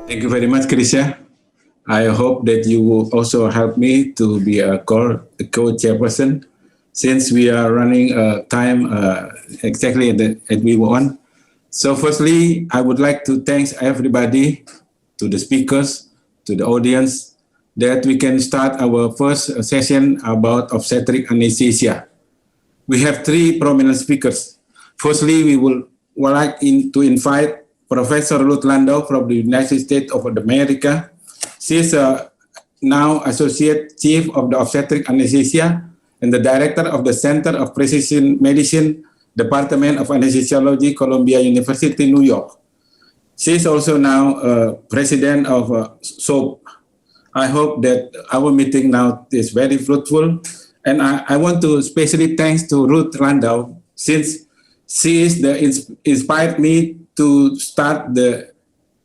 Thank you very much, Krisha. I hope that you will also help me to be a co-chairperson, since we are running time exactly at we want. So firstly, I would like to thank everybody, to the speakers, to the audience, that we can start our first session about obstetric anesthesia. We have three prominent speakers. Firstly, we would like to invite Professor Ruth Landau from the United States of America. She is now Associate Chief of the Obstetric Anesthesia and the Director of the Center of Precision Medicine, Department of Anesthesiology, Columbia University, New York. She is also now President of SOAP. I hope that our meeting now is very fruitful. And I want to especially thanks to Ruth Landau, since she is inspired me to start the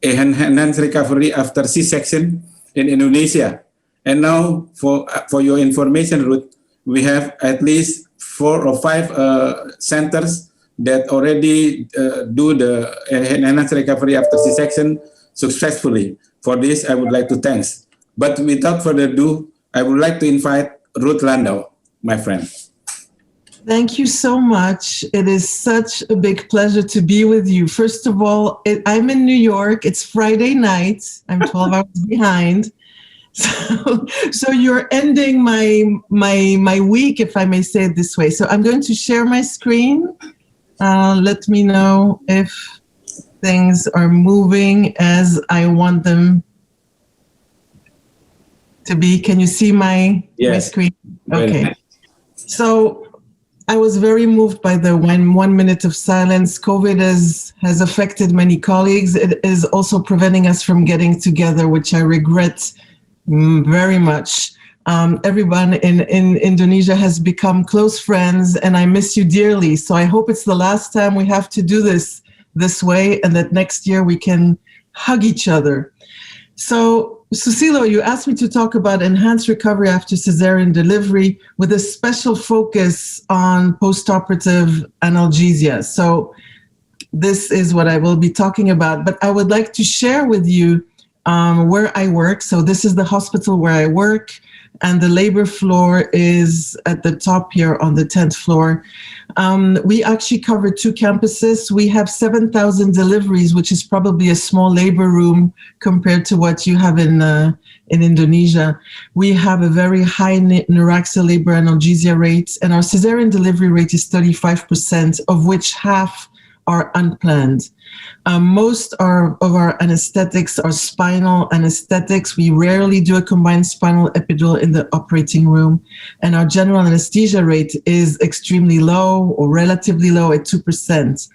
enhanced recovery after C-section in Indonesia. And now, for your information, Ruth, we have at least 4 or 5 centers that already do the enhanced recovery after C-section successfully. For this, I would like to thank. But without further ado, I would like to invite Ruth Landau, my friend. Thank you so much. It is such a big pleasure to be with you. First of all, I'm in New York. It's Friday night. I'm 12 hours behind. So you're ending my week, if I may say it this way. So I'm going to share my screen. Let me know if things are moving as I want them to be. Can you see my screen? Okay. So I was very moved by the 1 minute of silence. COVID has affected many colleagues. It is also preventing us from getting together, which I regret very much. Everyone in Indonesia has become close friends, and I miss you dearly. So I hope it's the last time we have to do this way, and that next year we can hug each other. So, Susilo, you asked me to talk about enhanced recovery after cesarean delivery with a special focus on post-operative analgesia. So this is what I will be talking about, but I would like to share with you where I work. So this is the hospital where I work, and the labor floor is at the top here on the 10th floor. We actually cover 2 campuses. We have 7,000 deliveries, which is probably a small labor room compared to what you have in Indonesia. We have a very high neuraxia labor analgesia rate, and our cesarean delivery rate is 35%, of which half are unplanned. Most of our anesthetics are spinal anesthetics. We rarely do a combined spinal epidural in the operating room. And our general anesthesia rate is extremely low, or relatively low, at 2%.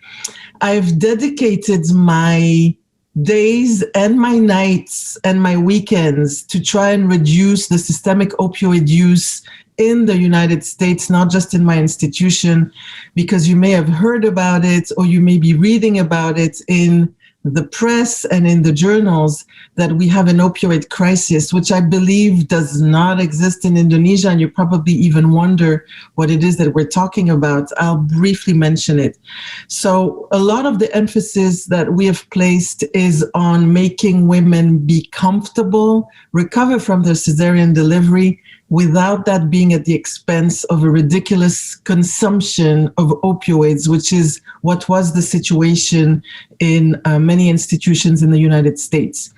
I've dedicated my days and my nights and my weekends to try and reduce the systemic opioid use in the United States, not just in my institution, because you may have heard about it, or you may be reading about it in the press and in the journals, that we have an opioid crisis, which I believe does not exist in Indonesia. And you probably even wonder what it is that we're talking about. I'll briefly mention it. So a lot of the emphasis that we have placed is on making women be comfortable, recover from their cesarean delivery, without that being at the expense of a ridiculous consumption of opioids, which is what was the situation in many institutions in the United States.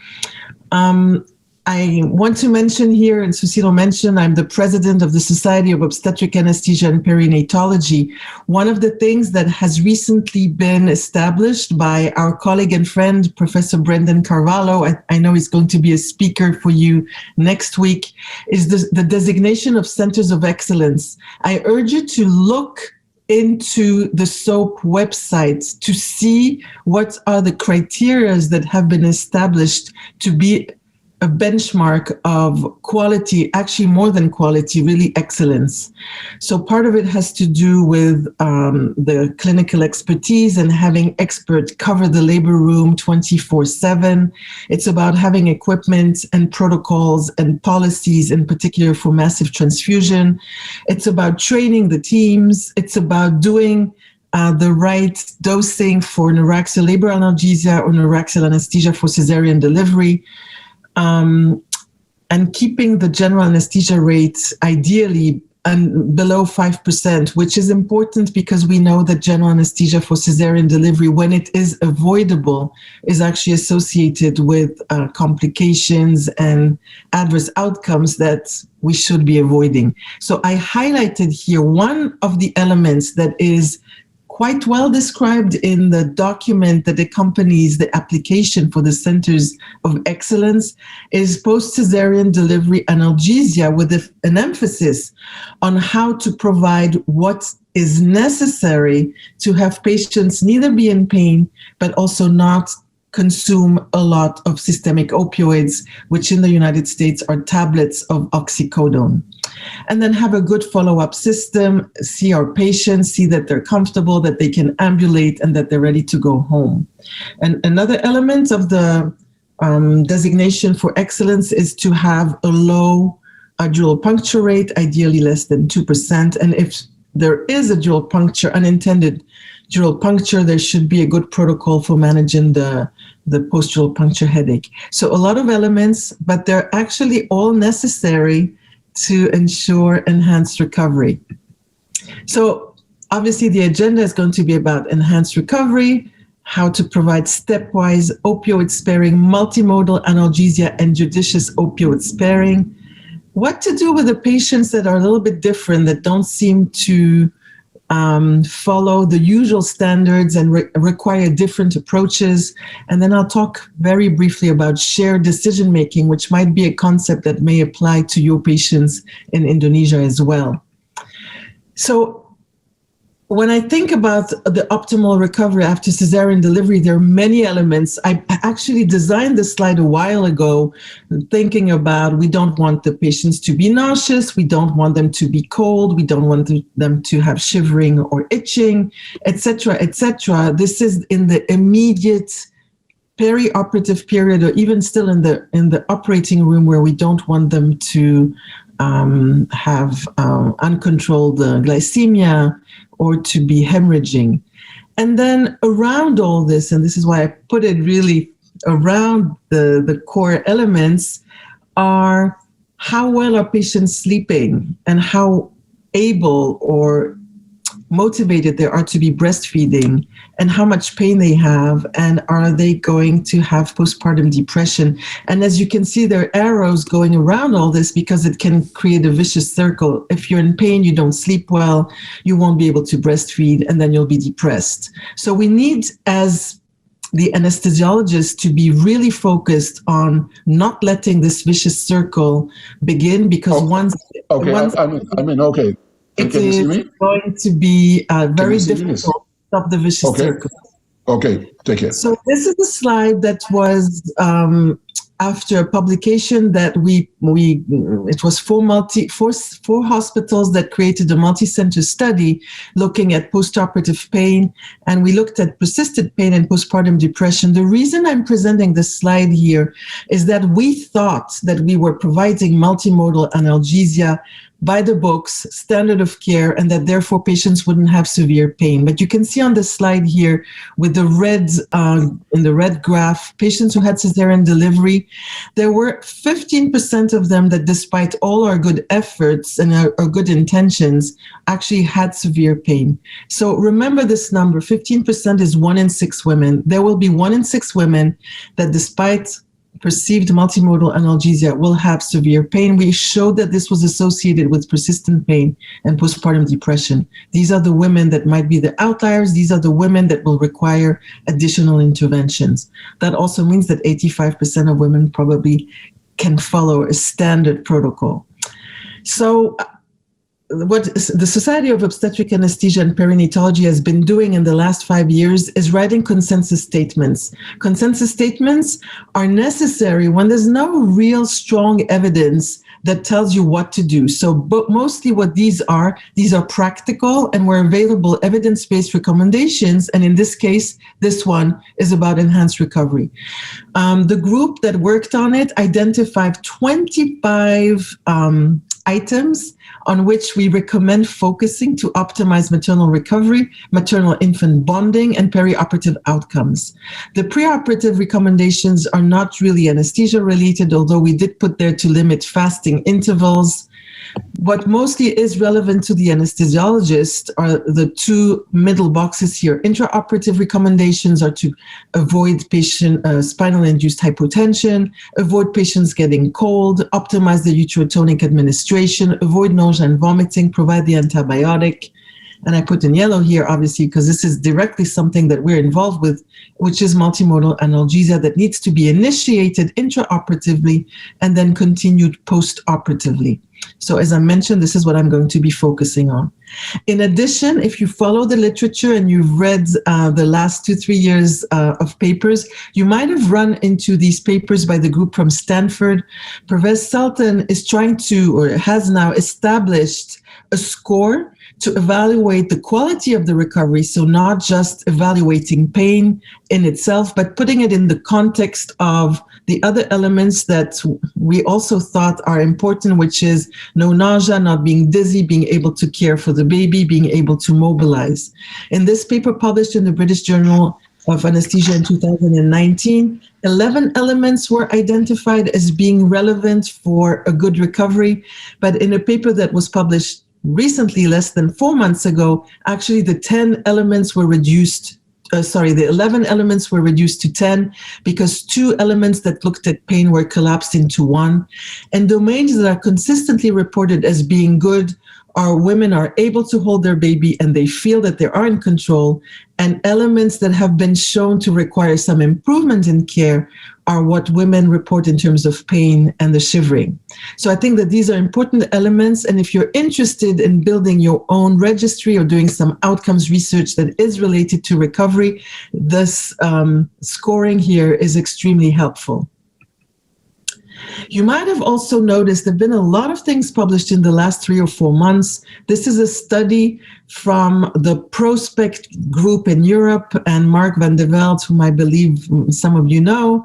I want to mention here, and Susilo mentioned, I'm the president of the Society of Obstetric Anesthesia and Perinatology. One of the things that has recently been established by our colleague and friend, Professor Brendan Carvalho, I know he's going to be a speaker for you next week, is the designation of centers of excellence. I urge you to look into the SOAP website to see what are the criteria that have been established to be a benchmark of quality, actually more than quality, really excellence. So part of it has to do with the clinical expertise and having experts cover the labor room 24/7. It's about having equipment and protocols and policies, in particular for massive transfusion. It's about training the teams. It's about doing the right dosing for neuraxial labor analgesia or neuraxial anesthesia for cesarean delivery, and keeping the general anesthesia rate ideally below 5%, which is important because we know that general anesthesia for cesarean delivery, when it is avoidable, is actually associated with complications and adverse outcomes that we should be avoiding. So I highlighted here one of the elements that is quite well described in the document that accompanies the application for the Centers of Excellence is post-cesarean delivery analgesia, with an emphasis on how to provide what is necessary to have patients neither be in pain, but also not consume a lot of systemic opioids, which in the United States are tablets of oxycodone. And then have a good follow-up system, see our patients, see that they're comfortable, that they can ambulate, and that they're ready to go home. And another element of the designation for excellence is to have a low dual puncture rate, ideally less than 2%. And if there is a dual puncture, unintended dual puncture, there should be a good protocol for managing the post-dual puncture headache. So a lot of elements, but they're actually all necessary to ensure enhanced recovery. So obviously the agenda is going to be about enhanced recovery, how to provide stepwise opioid-sparing, multimodal analgesia, and judicious opioid sparing, what to do with the patients that are a little bit different, that don't seem to follow the usual standards and require different approaches. And then I'll talk very briefly about shared decision-making, which might be a concept that may apply to your patients in Indonesia as well. So when I think about the optimal recovery after cesarean delivery, there are many elements. I actually designed this slide a while ago, thinking about we don't want the patients to be nauseous, we don't want them to be cold, we don't want them to have shivering or itching, etc., etc. This is in the immediate perioperative period, or even still in the operating room, where we don't want them to have uncontrolled glycemia or to be hemorrhaging. And then around all this, and this is why I put it really around the core elements, are how well are patients sleeping and how able or motivated they are to be breastfeeding, and how much pain they have, and are they going to have postpartum depression. And as you can see, there are arrows going around all this because it can create a vicious circle. If you're in pain, you don't sleep well, you won't be able to breastfeed, and then you'll be depressed. So we need, as the anesthesiologist, to be really focused on not letting this vicious circle begin, because okay. It is going to be very difficult to stop the vicious circle. Okay, take it. So this is a slide that was after a publication that it was four hospitals that created a multi-center study looking at post-operative pain, and we looked at persistent pain and postpartum depression. The reason I'm presenting this slide here is that we thought that we were providing multimodal analgesia by the books, standard of care, and that therefore patients wouldn't have severe pain. But you can see on the slide here with the red, in the red graph, patients who had cesarean delivery, there were 15% of them that, despite all our good efforts and our good intentions, actually had severe pain. So remember this number, 15% is 1 in 6 women. There will be 1 in 6 women that, despite perceived multimodal analgesia, will have severe pain. We showed that this was associated with persistent pain and postpartum depression. These are the women that might be the outliers. These are the women that will require additional interventions. That also means that 85% of women probably can follow a standard protocol. So what the Society of Obstetric Anesthesia and Perinatology has been doing in the last 5 years is writing consensus statements. Consensus statements are necessary when there's no real strong evidence that tells you what to do. So but mostly what these are practical and were available evidence-based recommendations. And in this case, this one is about enhanced recovery. The group that worked on it identified 25 items on which we recommend focusing to optimize maternal recovery, maternal-infant bonding, and perioperative outcomes. The preoperative recommendations are not really anesthesia-related, although we did put there to limit fasting intervals. What mostly is relevant to the anesthesiologist are the two middle boxes here. Intraoperative recommendations are to avoid patient spinal-induced hypotension, avoid patients getting cold, optimize the uterotonic administration, avoid nausea and vomiting, provide the antibiotic. And I put in yellow here, obviously, because this is directly something that we're involved with, which is multimodal analgesia that needs to be initiated intraoperatively and then continued post-operatively. So as I mentioned, this is what I'm going to be focusing on. In addition, if you follow the literature and you've read the last 2-3 years of papers, you might have run into these papers by the group from Stanford. Pervez Sultan is trying to, or has now established a score to evaluate the quality of the recovery, so not just evaluating pain in itself, but putting it in the context of the other elements that we also thought are important, which is no nausea, not being dizzy, being able to care for the baby, being able to mobilize. In this paper published in the British Journal of Anesthesia in 2019, 11 elements were identified as being relevant for a good recovery, but in a paper that was published recently, less than 4 months ago, actually the 10 elements were reduced, the 11 elements were reduced to 10 because 2 elements that looked at pain were collapsed into 1. And domains that are consistently reported as being good are women are able to hold their baby and they feel that they are in control, and elements that have been shown to require some improvement in care are what women report in terms of pain and the shivering. So I think that these are important elements, and if you're interested in building your own registry or doing some outcomes research that is related to recovery, this scoring here is extremely helpful. You might have also noticed there have been a lot of things published in the last 3 or 4 months. This is a study from the Prospect group in Europe, and Mark van der Veld, whom I believe some of you know,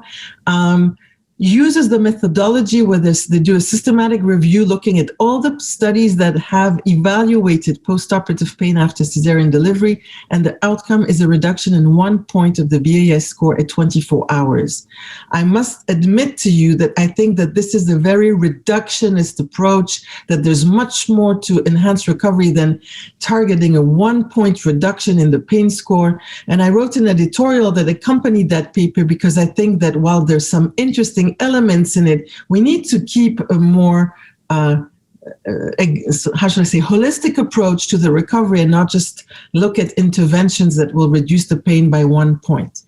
uses the methodology where they do a systematic review looking at all the studies that have evaluated post-operative pain after cesarean delivery, and the outcome is a reduction in 1 point of the BAS score at 24 hours. I must admit to you that I think that this is a very reductionist approach, that there's much more to enhance recovery than targeting a 1 point reduction in the pain score. And I wrote an editorial that accompanied that paper because I think that while there's some interesting elements in it, we need to keep a more, holistic approach to the recovery and not just look at interventions that will reduce the pain by 1 point.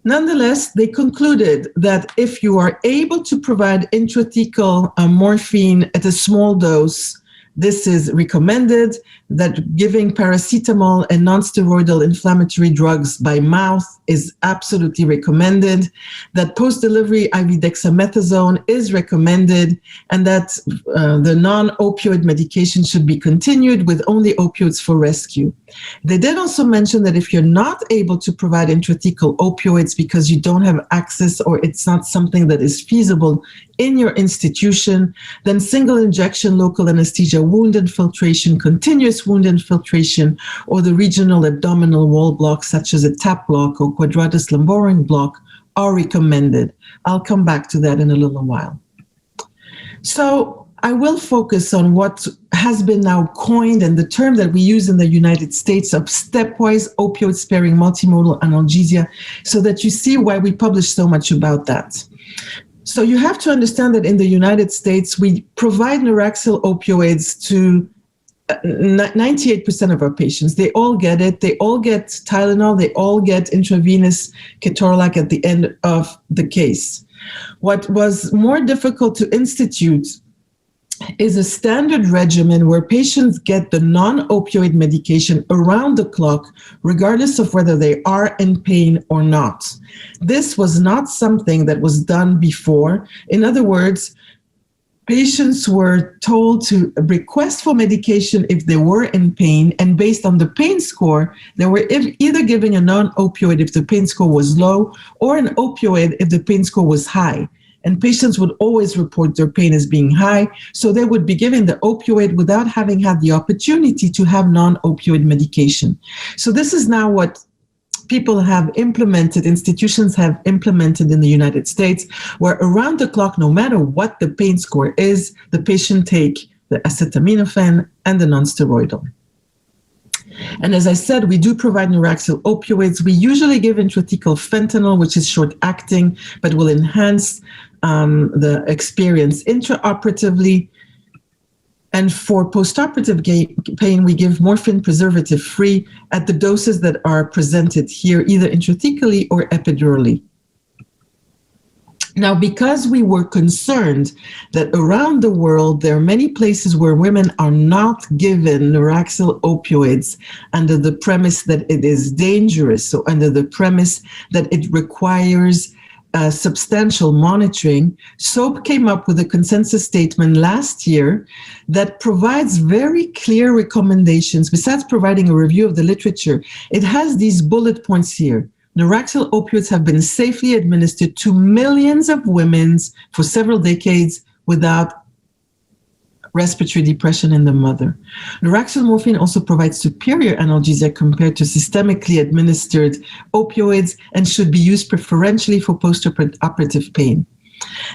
Nonetheless, they concluded that if you are able to provide intrathecal morphine at a small dose, this is recommended, that giving paracetamol and nonsteroidal inflammatory drugs by mouth is absolutely recommended, that post-delivery IV dexamethasone is recommended, and that the non-opioid medication should be continued with only opioids for rescue. They did also mention that if you're not able to provide intrathecal opioids because you don't have access or it's not something that is feasible in your institution, then single injection local anesthesia wound infiltration, continuous wound infiltration, or the regional abdominal wall blocks such as a TAP block or quadratus lumborum block are recommended. I'll come back to that in a little while. So I will focus on what has been now coined and the term that we use in the United States of stepwise opioid-sparing multimodal analgesia, so that you see why we publish so much about that. So you have to understand that in the United States, we provide Neuraxyl opioids to 98% of our patients. They all get it. They all get Tylenol. They all get intravenous ketorolac at the end of the case. What was more difficult to institute is a standard regimen where patients get the non-opioid medication around the clock, regardless of whether they are in pain or not. This was not something that was done before. In other words, patients were told to request for medication if they were in pain, and based on the pain score, they were either giving a non-opioid if the pain score was low, or an opioid if the pain score was high. and patients would always report their pain as being high, so they would be given the opioid without having had the opportunity to have non-opioid medication. So this is now what people have implemented, institutions have implemented in the United States, where around the clock, no matter what the pain score is, the patient take the acetaminophen and the non-steroidal. And as I said, we do provide neuraxial opioids. We usually give intrathecal fentanyl, which is short-acting, but will enhance the experience intraoperatively. And for postoperative pain, we give morphine preservative-free at the doses that are presented here, either intrathecally or epidurally. Now, because we were concerned that around the world, there are many places where women are not given neuraxial opioids under the premise that it is dangerous, so under the premise that it requires substantial monitoring, SOAP came up with a consensus statement last year that provides very clear recommendations. Besides providing a review of the literature, it has these bullet points here. Neuraxial opioids have been safely administered to millions of women for several decades without respiratory depression in the mother. Neuraxial morphine also provides superior analgesia compared to systemically administered opioids and should be used preferentially for post-operative pain.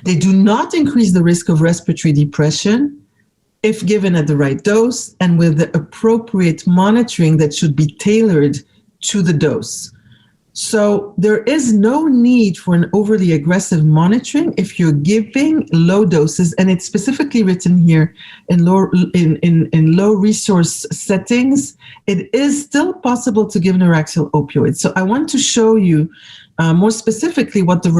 They do not increase the risk of respiratory depression if given at the right dose and with the appropriate monitoring that should be tailored to the dose. So there is no need for an overly aggressive monitoring if you're giving low doses, and it's specifically written here in low resource settings. It is still possible to give neuraxial opioids. So I want to show you more specifically what the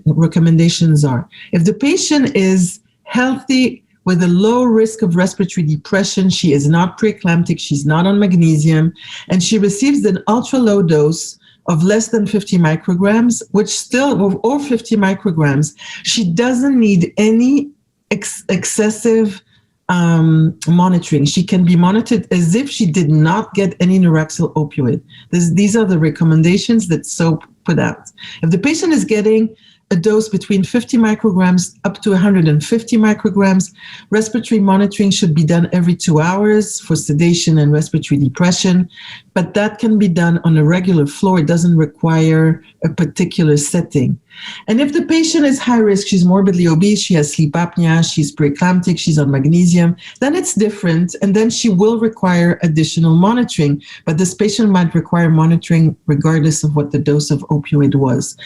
recommendations are. If the patient is healthy with a low risk of respiratory depression, she is not preeclamptic, she's not on magnesium, and she receives an ultra low dose of less than 50 micrograms, which still, or 50 micrograms, she doesn't need any excessive monitoring. She can be monitored as if she did not get any neuraxial opioid. These are the recommendations that SOAP put out. If the patient is getting a dose between 50 micrograms up to 150 micrograms, respiratory monitoring should be done every 2 hours for sedation and respiratory depression, but that can be done on a regular floor. It doesn't require a particular setting. And if the patient is high risk, she's morbidly obese, she has sleep apnea, she's preeclamptic, she's on magnesium, then it's different, and then she will require additional monitoring. But this patient might require monitoring regardless of what the dose of opioid was.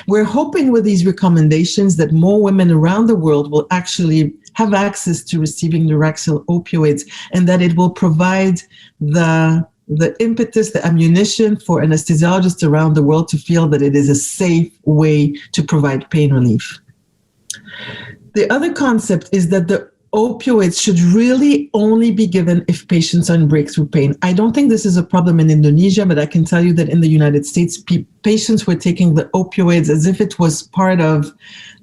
We're hoping with these recommendations that more women around the world will actually have access to receiving neuraxial opioids, and that it will provide the impetus, the ammunition for anesthesiologists around the world to feel that it is a safe way to provide pain relief. The other concept is that the opioids should really only be given if patients are in breakthrough pain. I don't think this is a problem in Indonesia, but I can tell you that in the United States, patients were taking the opioids as if it was part of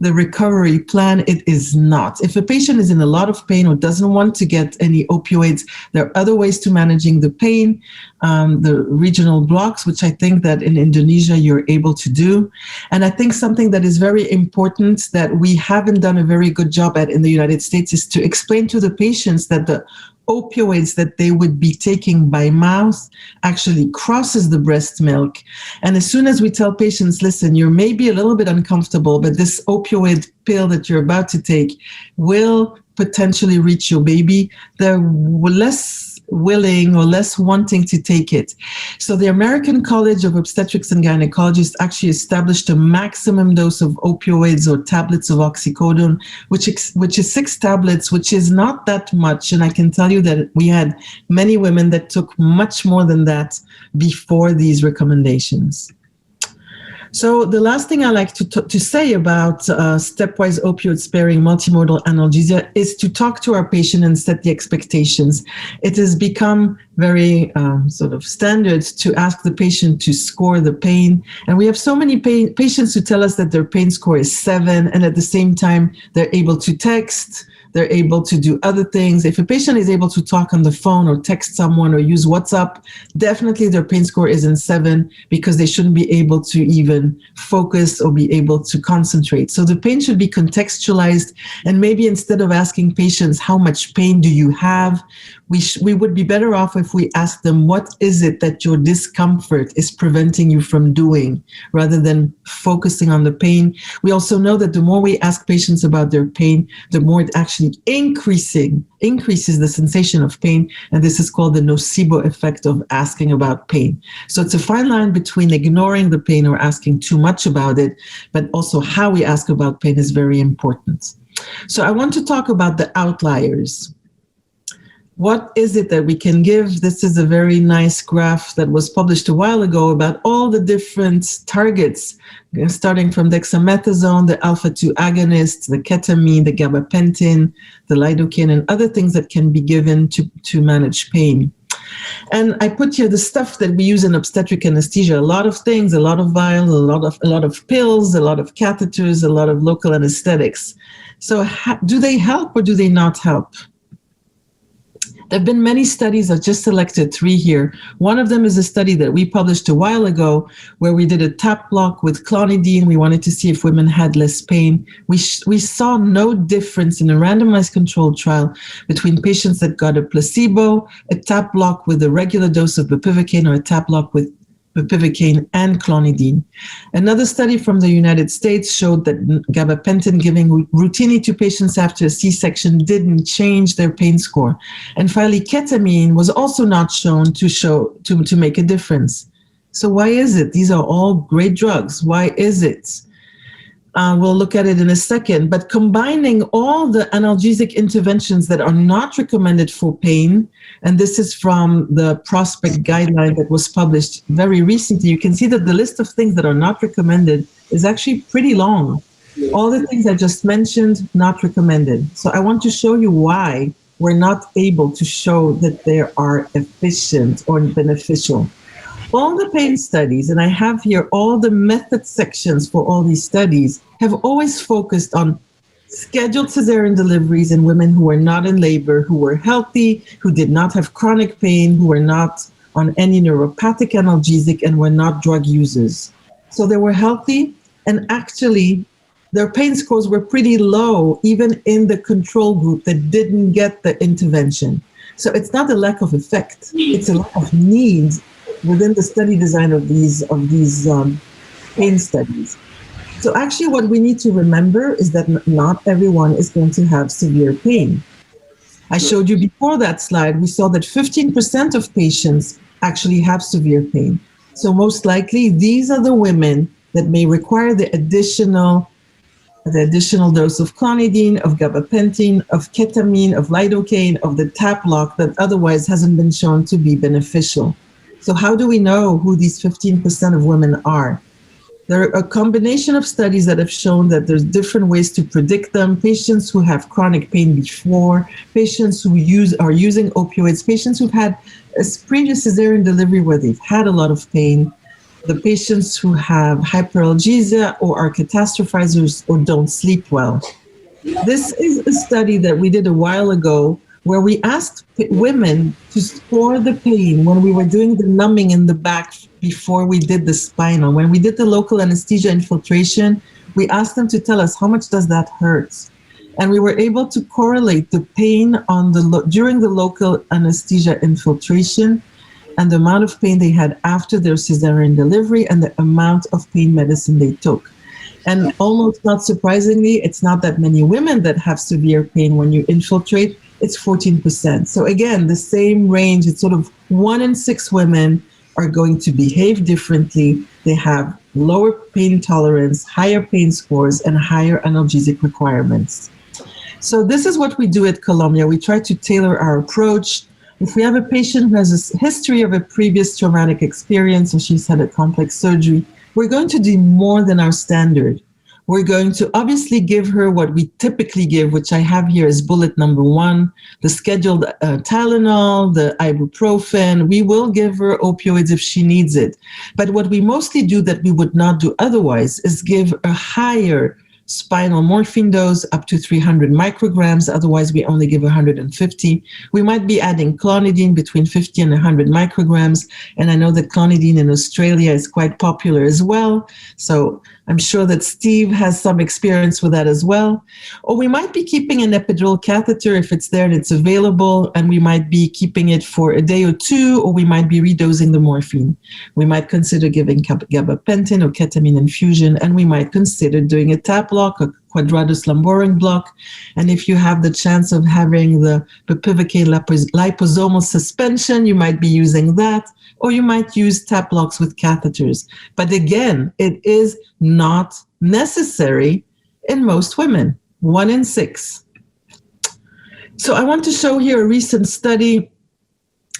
the recovery plan. It is not. If a patient is in a lot of pain or doesn't want to get any opioids, there are other ways to managing the pain, the regional blocks, which I think that in Indonesia you're able to do. And I think something that is very important that we haven't done a very good job at in the United States is to explain to the patients that the opioids that they would be taking by mouth actually crosses the breast milk. And as soon as we tell patients, listen, you're maybe a little bit uncomfortable, but this opioid pill that you're about to take will potentially reach your baby, they're less willing or less wanting to take it. So the American College of Obstetrics and Gynecologists actually established a maximum dose of opioids or tablets of oxycodone, which is 6 tablets, which is not that much. And I can tell you that we had many women that took much more than that before these recommendations. So the last thing I like to say about stepwise opioid-sparing multimodal analgesia is to talk to our patient and set the expectations. It has become very sort of standards to ask the patient to score the pain. And we have so many patients who tell us that their pain score is 7, and at the same time, they're able to text, they're able to do other things. If a patient is able to talk on the phone or text someone or use WhatsApp, definitely their pain score isn't 7, because they shouldn't be able to even focus or be able to concentrate. So the pain should be contextualized, and maybe instead of asking patients, how much pain do you have, we would be better off if we ask them, what is it that your discomfort is preventing you from doing, rather than focusing on the pain. We also know that the more we ask patients about their pain, the more it actually increases the sensation of pain. And this is called the nocebo effect of asking about pain. So it's a fine line between ignoring the pain or asking too much about it, but also how we ask about pain is very important. So I want to talk about the outliers. What is it that we can give? This is a very nice graph that was published a while ago about all the different targets, starting from dexamethasone, the alpha-2 agonist, the ketamine, the gabapentin, the lidocaine, and other things that can be given to manage pain. And I put here the stuff that we use in obstetric anesthesia, a lot of things, a lot of vials, a lot of pills, a lot of catheters, a lot of local anesthetics. So do they help or do they not help? There have been many studies. I just selected 3 here. One of them is a study that we published a while ago where we did a tap block with clonidine. We wanted to see if women had less pain. We saw no difference in a randomized controlled trial between patients that got a placebo, a tap block with a regular dose of bupivacaine, or a tap block with bupivacaine and clonidine. Another study from the United States showed that gabapentin giving routinely to patients after a C-section didn't change their pain score. And finally, ketamine was also not shown to make a difference. So why is it? These are all great drugs. Why is it? We'll look at it in a second, but combining all the analgesic interventions that are not recommended for pain, and this is from the Prospect guideline that was published very recently, you can see that the list of things that are not recommended is actually pretty long. All the things I just mentioned, not recommended. So I want to show you why we're not able to show that they are efficient or beneficial. All the pain studies, and I have here all the method sections for all these studies, have always focused on scheduled cesarean deliveries in women who were not in labor, who were healthy, who did not have chronic pain, who were not on any neuropathic analgesic, and were not drug users. So they were healthy, and actually their pain scores were pretty low, even in the control group that didn't get the intervention. So it's not a lack of effect, it's a lack of need within the study design of these pain studies. So actually what we need to remember is that not everyone is going to have severe pain. I showed you before that slide, we saw that 15% of patients actually have severe pain. So most likely these are the women that may require the additional dose of clonidine, of gabapentin, of ketamine, of lidocaine, of the tap block that otherwise hasn't been shown to be beneficial. So how do we know who these 15% of women are? There are a combination of studies that have shown that there's different ways to predict them. Patients who have chronic pain before, patients who are using opioids, patients who've had a previous cesarean delivery where they've had a lot of pain, the patients who have hyperalgesia or are catastrophizers or don't sleep well. This is a study that we did a while ago where we asked women to score the pain when we were doing the numbing in the back before we did the spinal. When we did the local anesthesia infiltration, we asked them to tell us how much does that hurt. And we were able to correlate the pain during the local anesthesia infiltration and the amount of pain they had after their cesarean delivery and the amount of pain medicine they took. And almost not surprisingly, it's not that many women that have severe pain when you infiltrate. It's 14%. So again, the same range, it's sort of 1 in 6 women are going to behave differently. They have lower pain tolerance, higher pain scores, and higher analgesic requirements. So this is what we do at Columbia. We try to tailor our approach. If we have a patient who has a history of a previous traumatic experience or she's had a complex surgery, we're going to do more than our standard. we're going to obviously give her what we typically give, which I have here as bullet number 1, the scheduled Tylenol, the ibuprofen. We will give her opioids if she needs it. But what we mostly do that we would not do otherwise is give a higher spinal morphine dose up to 300 micrograms. Otherwise, we only give 150. We might be adding clonidine between 50 and 100 micrograms. And I know that clonidine in Australia is quite popular as well. So I'm sure that Steve has some experience with that as well. Or we might be keeping an epidural catheter if it's there and it's available, and we might be keeping it for a day or 2, or we might be redosing the morphine. We might consider giving gabapentin or ketamine infusion, and we might consider doing a TAP block, a quadratus lumborum block. And if you have the chance of having the bupivacaine liposomal suspension, you might be using that, or you might use TAP blocks with catheters. But again, it is not necessary in most women, 1 in 6. So I want to show here a recent study.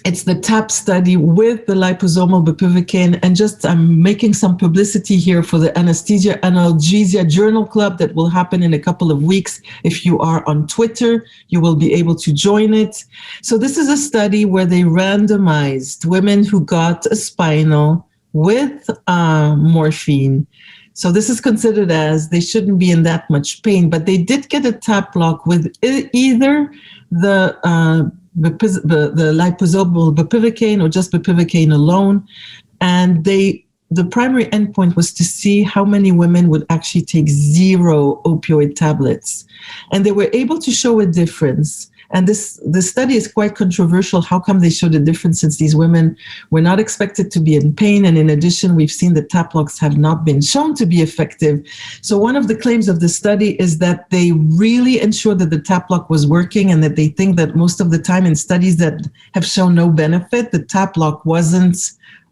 It's the TAP study with the liposomal bupivacaine, and just I'm making some publicity here for the Anesthesia Analgesia Journal Club that will happen in a couple of weeks. If you are on Twitter, you will be able to join it. So this is a study where they randomized women who got a spinal with morphine. So this is considered as they shouldn't be in that much pain, but they did get a TAP block with either the liposomal bupivacaine or just bupivacaine alone. And the primary endpoint was to see how many women would actually take 0 opioid tablets. And they were able to show a difference. And this study is quite controversial. How come they showed a difference, since these women were not expected to be in pain? And in addition, we've seen that TAP blocks have not been shown to be effective. So one of the claims of the study is that they really ensured that the TAP block was working, and that they think that most of the time in studies that have shown no benefit, the TAP block wasn't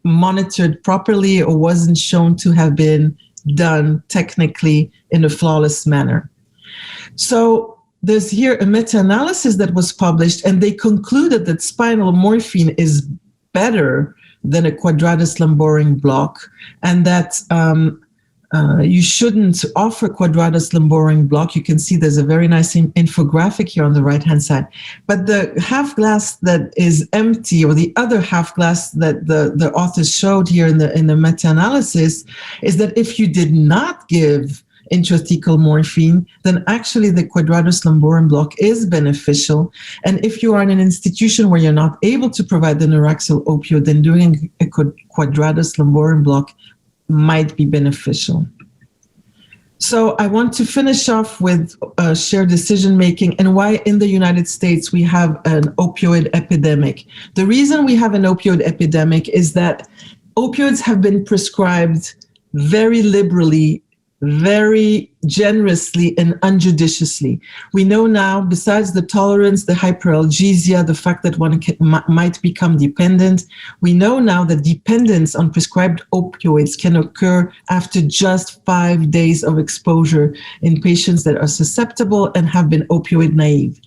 monitored properly or wasn't shown to have been done technically in a flawless manner. So there's here a meta-analysis that was published, and they concluded that spinal morphine is better than a quadratus lumborum block, and that you shouldn't offer quadratus lumborum block. You can see there's a very nice infographic here on the right-hand side. But the half glass that is empty, or the other half glass that the authors showed here in the meta-analysis, is that if you did not give intrathecal morphine, then actually the quadratus lumborum block is beneficial. And if you are in an institution where you're not able to provide the neuraxyl opioid, then doing a quadratus lumborum block might be beneficial. So I want to finish off with shared decision-making and why in the United States we have an opioid epidemic. The reason we have an opioid epidemic is that opioids have been prescribed very liberally, very generously and unjudiciously. We know now, besides the tolerance, the hyperalgesia, the fact that one might become dependent, we know now that dependence on prescribed opioids can occur after just 5 days of exposure in patients that are susceptible and have been opioid naive.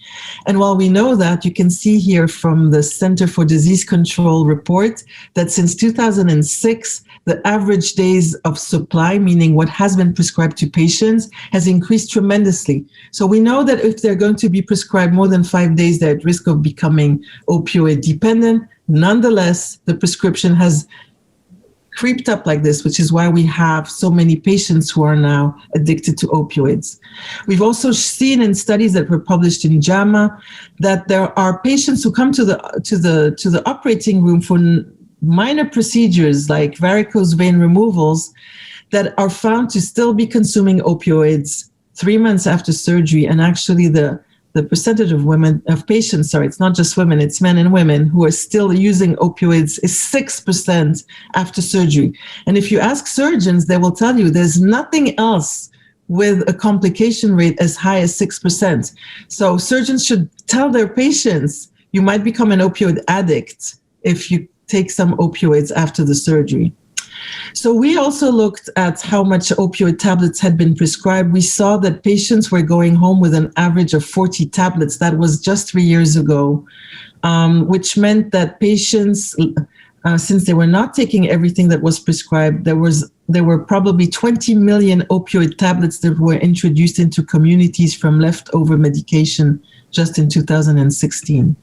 And while we know that, you can see here from the Center for Disease Control report that since 2006, the average days of supply, meaning what has been prescribed to patients, has increased tremendously. So we know that if they're going to be prescribed more than 5 days, they're at risk of becoming opioid dependent. Nonetheless, the prescription has creeped up like this, which is why we have so many patients who are now addicted to opioids. We've also seen in studies that were published in JAMA that there are patients who come to the operating room for minor procedures like varicose vein removals that are found to still be consuming opioids 3 months after surgery. And actually the percentage of patients, it's not just women, it's men and women who are still using opioids is 6% after surgery. And if you ask surgeons, they will tell you there's nothing else with a complication rate as high as 6%. So surgeons should tell their patients, you might become an opioid addict if you take some opioids after the surgery. So we also looked at how much opioid tablets had been prescribed. We saw that patients were going home with an average of 40 tablets. That was just 3 years ago, which meant that patients, since they were not taking everything that was prescribed, there was there were probably 20 million opioid tablets that were introduced into communities from leftover medication just in 2016.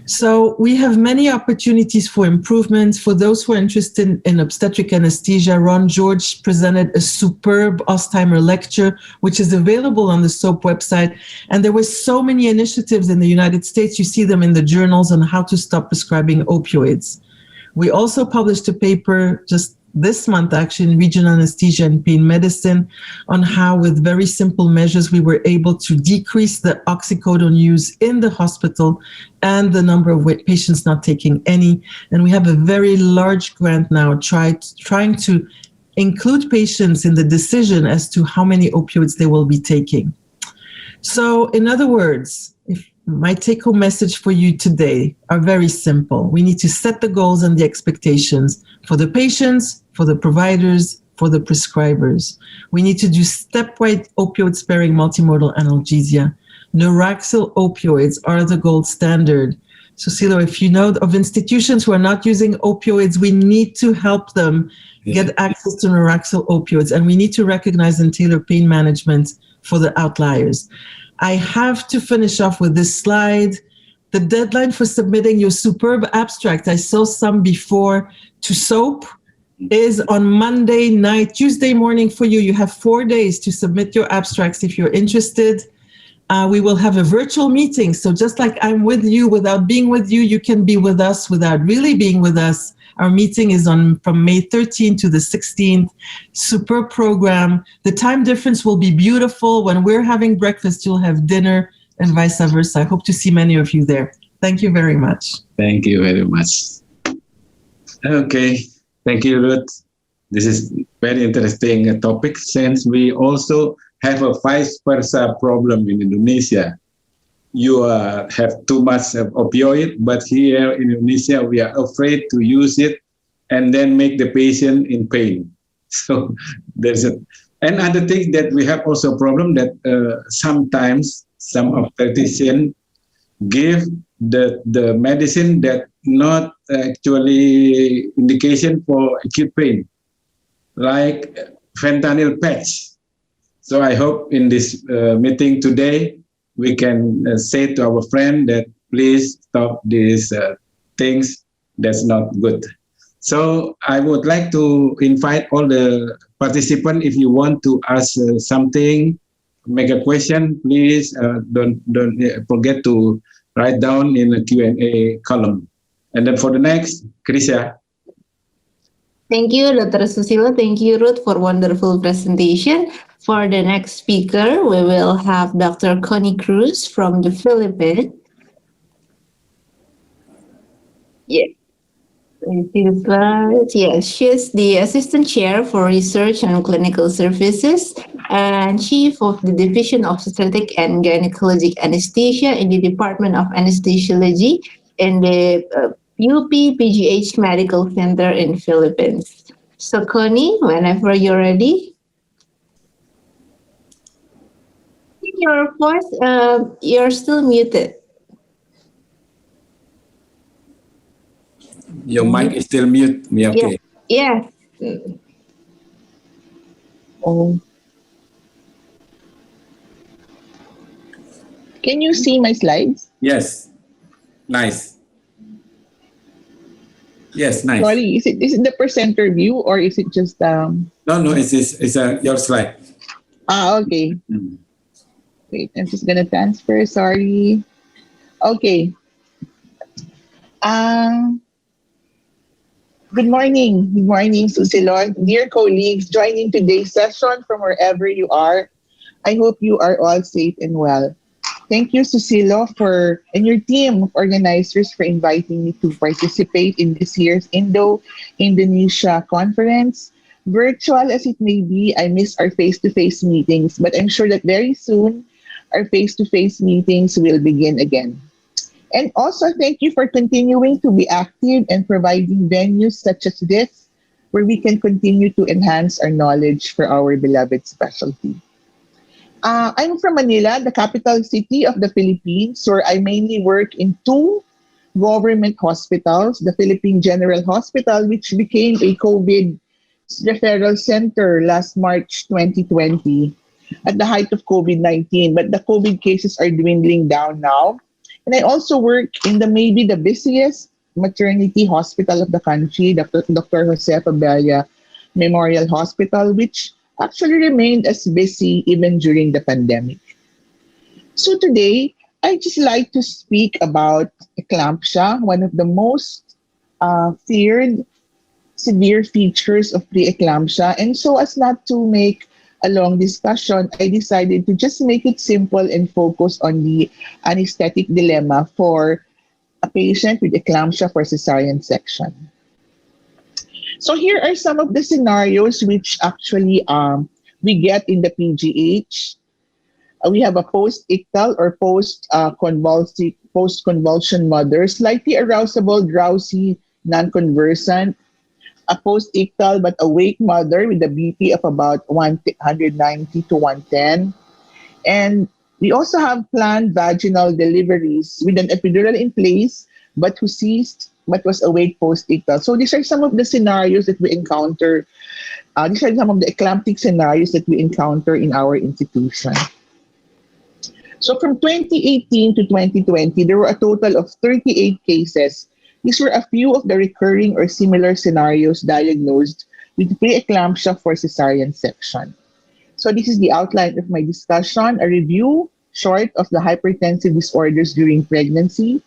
So we have many opportunities for improvement. For those who are interested in obstetric anesthesia, Ron George presented a superb Alzheimer lecture, which is available on the SOAP website. And there were so many initiatives in the United States. You see them in the journals on how to stop prescribing opioids. We also published a paper just this month, actually, in regional anesthesia and pain medicine, on how with very simple measures we were able to decrease the oxycodone use in the hospital and the number of patients not taking any. And we have a very large grant now trying to include patients in the decision as to how many opioids they will be taking. So in other words, my take-home message for you today are very simple. We need to set the goals and the expectations for the patients, for the providers, for the prescribers. We need to do stepwise opioid-sparing multimodal analgesia. Neuraxyl opioids are the gold standard. So, Silo, if you know of institutions who are not using opioids, we need to help them get access to neuraxyl opioids, and we need to recognize and tailor pain management for the outliers. I have to finish off with this slide. The deadline for submitting your superb abstract, I saw some before, to SOAP, is on Monday night, Tuesday morning for you. You have 4 days to submit your abstracts if you're interested. We will have a virtual meeting. So just like I'm with you, without being with you, you can be with us without really being with us. Our meeting is from May 13th to the 16th. Super program. The time difference will be beautiful. When we're having breakfast, you'll have dinner and vice versa. I hope to see many of you there. Thank you very much. Thank you very much. Okay. Thank you, Ruth. This is very interesting topic since we also have a vice versa problem in Indonesia. You have too much of opioid, but here in Indonesia, we are afraid to use it and then make the patient in pain. So there's another thing that we have also a problem that sometimes some obstetricians give the medicine that not actually indication for acute pain, like fentanyl patch. So I hope in this meeting today, we can say to our friend that please stop these things that's not good. So I would like to invite all the participants, if you want to ask something, make a question, please don't forget to write down in the Q&A column. And then for the next, Krisha. Thank you, Dr. Susilo. Thank you, Ruth, for wonderful presentation. For the next speaker, we will have Dr. Connie Cruz from the Philippines. Yes. Yes, she's the Assistant Chair for Research and Clinical Services and Chief of the Division of Obstetric and Gynecologic Anesthesia in the Department of Anesthesiology in the UP-PGH Medical Center in Philippines. So Connie, whenever you're ready. Your voice, you're still muted. Your mic is still mute. Okay. Yeah. Oh. Can you see my slides? Yes. Nice. Yes, nice. Sorry, is it the presenter view or is it just No, it's your slide. Okay. Wait, I'm just gonna transfer. Sorry. Okay. Good morning, Susilo. Dear colleagues, joining today's session from wherever you are. I hope you are all safe and well. Thank you, Susilo, and your team of organizers for inviting me to participate in this year's Indo-Indonesia conference. Virtual as it may be, I miss our face-to-face meetings, but I'm sure that very soon, our face-to-face meetings will begin again. And also, thank you for continuing to be active and providing venues such as this, where we can continue to enhance our knowledge for our beloved specialty. I'm from Manila, the capital city of the Philippines, where I mainly work in two government hospitals, the Philippine General Hospital, which became a COVID referral center last March 2020 at the height of COVID-19, but the COVID cases are dwindling down now. And I also work in maybe the busiest maternity hospital of the country, Dr. Jose Fabella Memorial Hospital, which actually remained as busy even during the pandemic. So today, I just like to speak about eclampsia, one of the most feared severe features of preeclampsia. And so as not to make a long discussion, I decided to just make it simple and focus on the anesthetic dilemma for a patient with eclampsia for cesarean section. So here are some of the scenarios which actually we get in the PGH. We have a post-ictal or post-convulsion mother, slightly arousable, drowsy, non-conversant, a post-ictal but awake mother with a BP of about 190 to 110. And we also have planned vaginal deliveries with an epidural in place, but who ceased but was awake post-ictal. So these are some of the scenarios that we encounter. These are some of the eclamptic scenarios that we encounter in our institution. So from 2018 to 2020, there were a total of 38 cases. These were a few of the recurring or similar scenarios diagnosed with preeclampsia for cesarean section. So this is the outline of my discussion, a review short of the hypertensive disorders during pregnancy,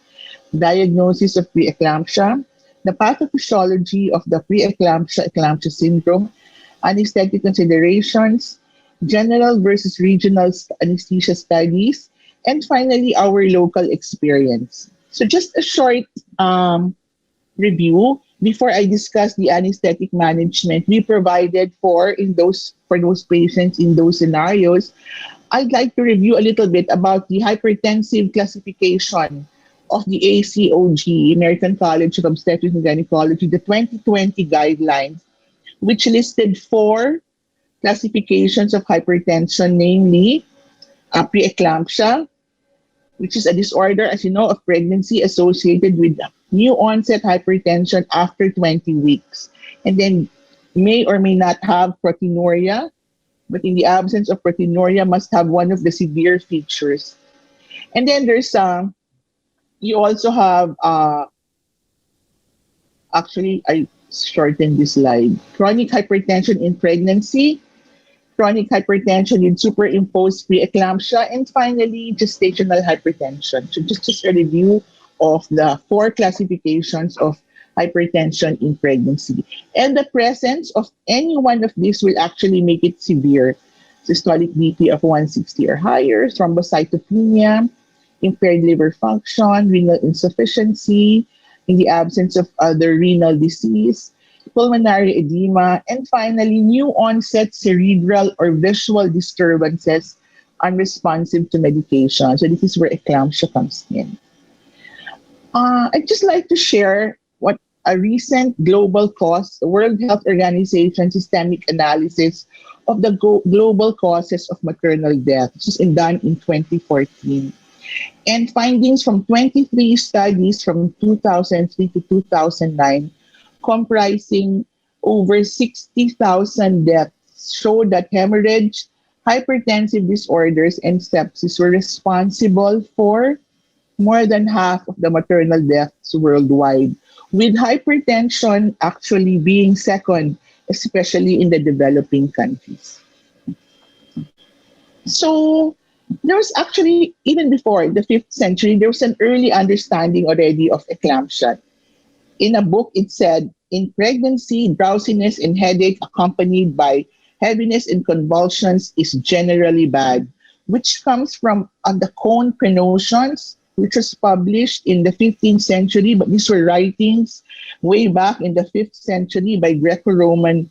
diagnosis of preeclampsia, the pathophysiology of the preeclampsia syndrome, anesthetic considerations, general versus regional anesthesia studies, and finally, our local experience. So just a short review before I discuss the anesthetic management we provided for those patients in those scenarios. I'd like to review a little bit about the hypertensive classification of the ACOG, American College of Obstetrics and Gynecology, the 2020 guidelines, which listed 4 classifications of hypertension, namely preeclampsia, which is a disorder, as you know, of pregnancy associated with new onset hypertension after 20 weeks, and then may or may not have proteinuria, but in the absence of proteinuria must have one of the severe features. And then there's you also have actually I shortened this slide, chronic hypertension in pregnancy, chronic hypertension with superimposed preeclampsia, and finally gestational hypertension. So just a review of the 4 classifications of hypertension in pregnancy. And the presence of any one of these will actually make it severe. Systolic BP of 160 or higher, thrombocytopenia, impaired liver function, renal insufficiency, in the absence of other renal disease, pulmonary edema, and finally, new onset cerebral or visual disturbances unresponsive to medication. So this is where eclampsia comes in. I'd just like to share what a recent global cause, the World Health Organization systemic analysis of the global causes of maternal death. This is done in 2014. And findings from 23 studies from 2003 to 2009, comprising over 60,000 deaths, showed that hemorrhage, hypertensive disorders, and sepsis were responsible for more than half of the maternal deaths worldwide, with hypertension actually being second, especially in the developing countries. So there was actually, even before the 5th century, there was an early understanding already of eclampsia. In a book, it said, in pregnancy, drowsiness and headache accompanied by heaviness and convulsions is generally bad, which comes from the Cone Prenotions, which was published in the 15th century, but these were writings way back in the 5th century by Greco-Roman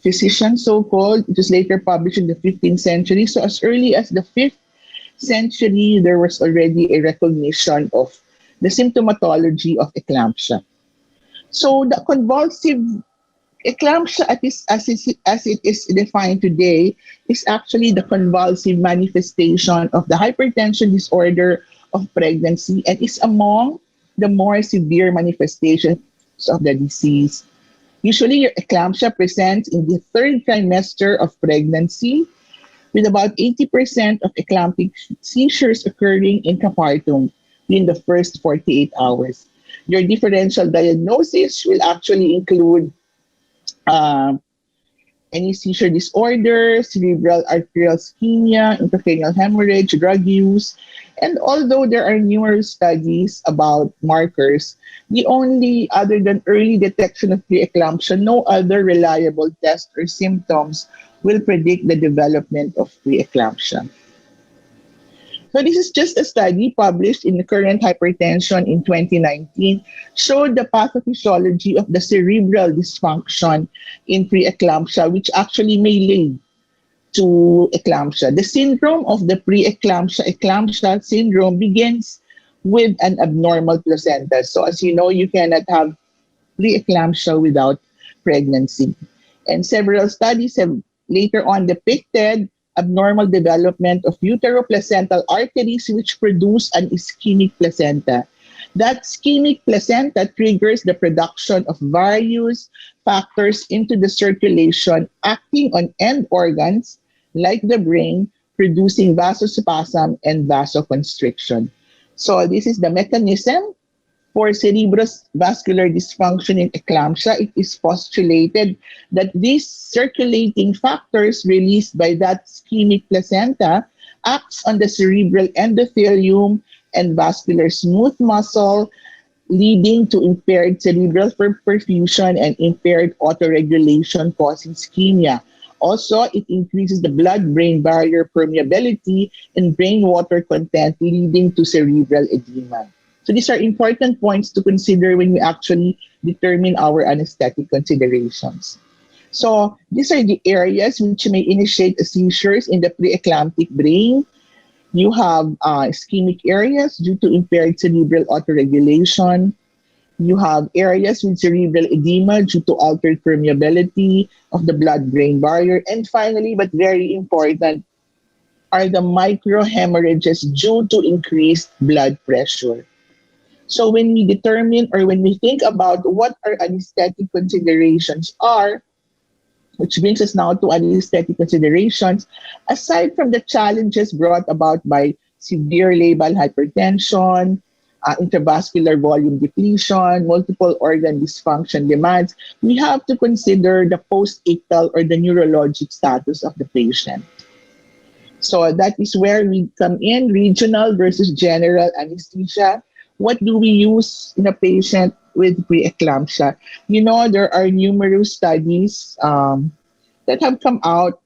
physicians, so-called. It was later published in the 15th century. So as early as the 5th century, there was already a recognition of the symptomatology of eclampsia. So the convulsive eclampsia, as it is defined today, is actually the convulsive manifestation of the hypertension disorder of pregnancy and is among the more severe manifestations of the disease. Usually, your eclampsia presents in the third trimester of pregnancy, with about 80% of eclamptic seizures occurring intrapartum within the first 48 hours. Your differential diagnosis will actually include uh, any seizure disorder, cerebral arterial ischemia, intracranial hemorrhage, drug use. And although there are numerous studies about markers, the only, other than early detection of preeclampsia, no other reliable test or symptoms will predict the development of preeclampsia. So this is just a study published in the Current Hypertension in 2019, showed the pathophysiology of the cerebral dysfunction in preeclampsia, which actually may lead to eclampsia. The syndrome of the preeclampsia syndrome begins with an abnormal placenta. So as you know, you cannot have preeclampsia without pregnancy. And several studies have later on depicted abnormal development of uteroplacental arteries which produce an ischemic placenta. That ischemic placenta triggers the production of various factors into the circulation, acting on end organs like the brain, producing vasospasm and vasoconstriction. So this is the mechanism for cerebrovascular dysfunction in eclampsia. It is postulated that these circulating factors released by that ischemic placenta acts on the cerebral endothelium and vascular smooth muscle, leading to impaired cerebral perfusion and impaired autoregulation, causing ischemia. Also, it increases the blood-brain barrier permeability and brain water content, leading to cerebral edema. So these are important points to consider when we actually determine our anesthetic considerations. So these are the areas which may initiate seizures in the preeclamptic brain. You have ischemic areas due to impaired cerebral autoregulation. You have areas with cerebral edema due to altered permeability of the blood-brain barrier. And finally, but very important, are the microhemorrhages due to increased blood pressure. So when we determine or when we think about what our anesthetic considerations are, which brings us now to anesthetic considerations, aside from the challenges brought about by severe labile hypertension, intravascular volume depletion, multiple organ dysfunction demands, we have to consider the post-ictal or the neurologic status of the patient. So that is where we come in, regional versus general anesthesia. What do we use in a patient with preeclampsia? You know, there are numerous studies that have come out.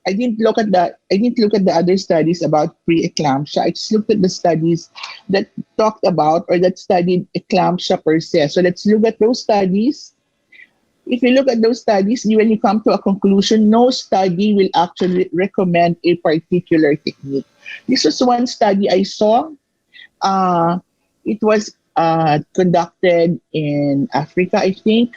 I didn't look at the other studies about preeclampsia. I just looked at the studies that talked about or that studied eclampsia per se. So let's look at those studies. If you look at those studies, when you come to a conclusion, no study will actually recommend a particular technique. This was one study I saw. It was conducted in Africa, I think.